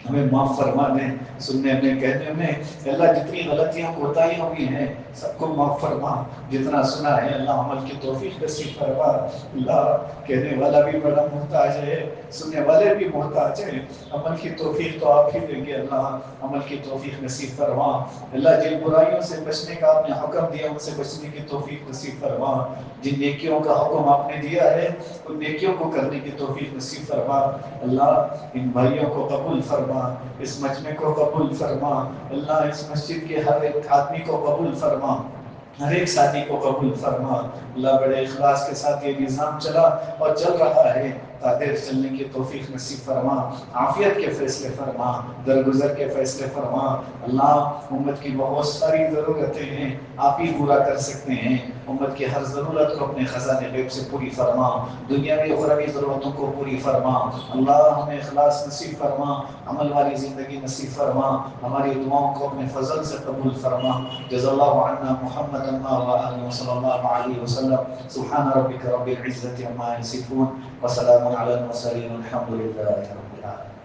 ہمیں معاف فرما دیں، سننے میں کہنے میں، اللہ جتنی غلطیاں کوتاہیاں ہوئی ہیں سب کو معاف فرما، جتنا سنا ہے اللہ عمل کی توفیق نصیب فرما، اللہ کہنے والا بھی بڑا محتاج ہے، سننے والے بھی محتاج ہیں، عمل کی توفیق تو آپ ہی دیں گے، اللہ عمل کی توفیق نصیب فرما، اللہ جن برائیوں سے بچنے کا آپ نے حکم دیا ان سے بچنے کی توفیق نصیب فرما، جن نیکیوں کا حکم آپ نے دیا ہے ان نیکیوں کو کرنے کی توفیق نصیب فرما، اللہ ان بھائیوں کو قبول فرما، اس مجمع کو قبول فرما، اللہ اس مسجد کے ہر ایک آدمی کو قبول فرما، ہر ایک ساتھی کو قبول فرما، اللہ بڑے اخلاص کے ساتھ یہ نظام چلا اور چل رہا ہے، دیر چلنے کی توفیق نصیب فرما، عافیت کے فیصلے فرما، درگزر کے فیصلے فرما، اللہ امت کی بہت ساری ضرورتیں ہیں آپ ہی پورا کر سکتے ہیں، امت کی ہر ضرورت کو اپنے خزانے غیب سے پوری فرما، دنیاوی اخروی ضرورتوں کو پوری فرما، اللہ ہمیں اخلاص نصیب فرما، عمل والی زندگی نصیب فرما، ہماری دعاؤں کو اپنے فضل سے قبول فرما، جزا اللہ عنا محمد و صلی اللہ علیہ وسلم، سبحان ربک رب العزة عما یصفون وسلام علی المرسلین والحمد للہ رب العالمین.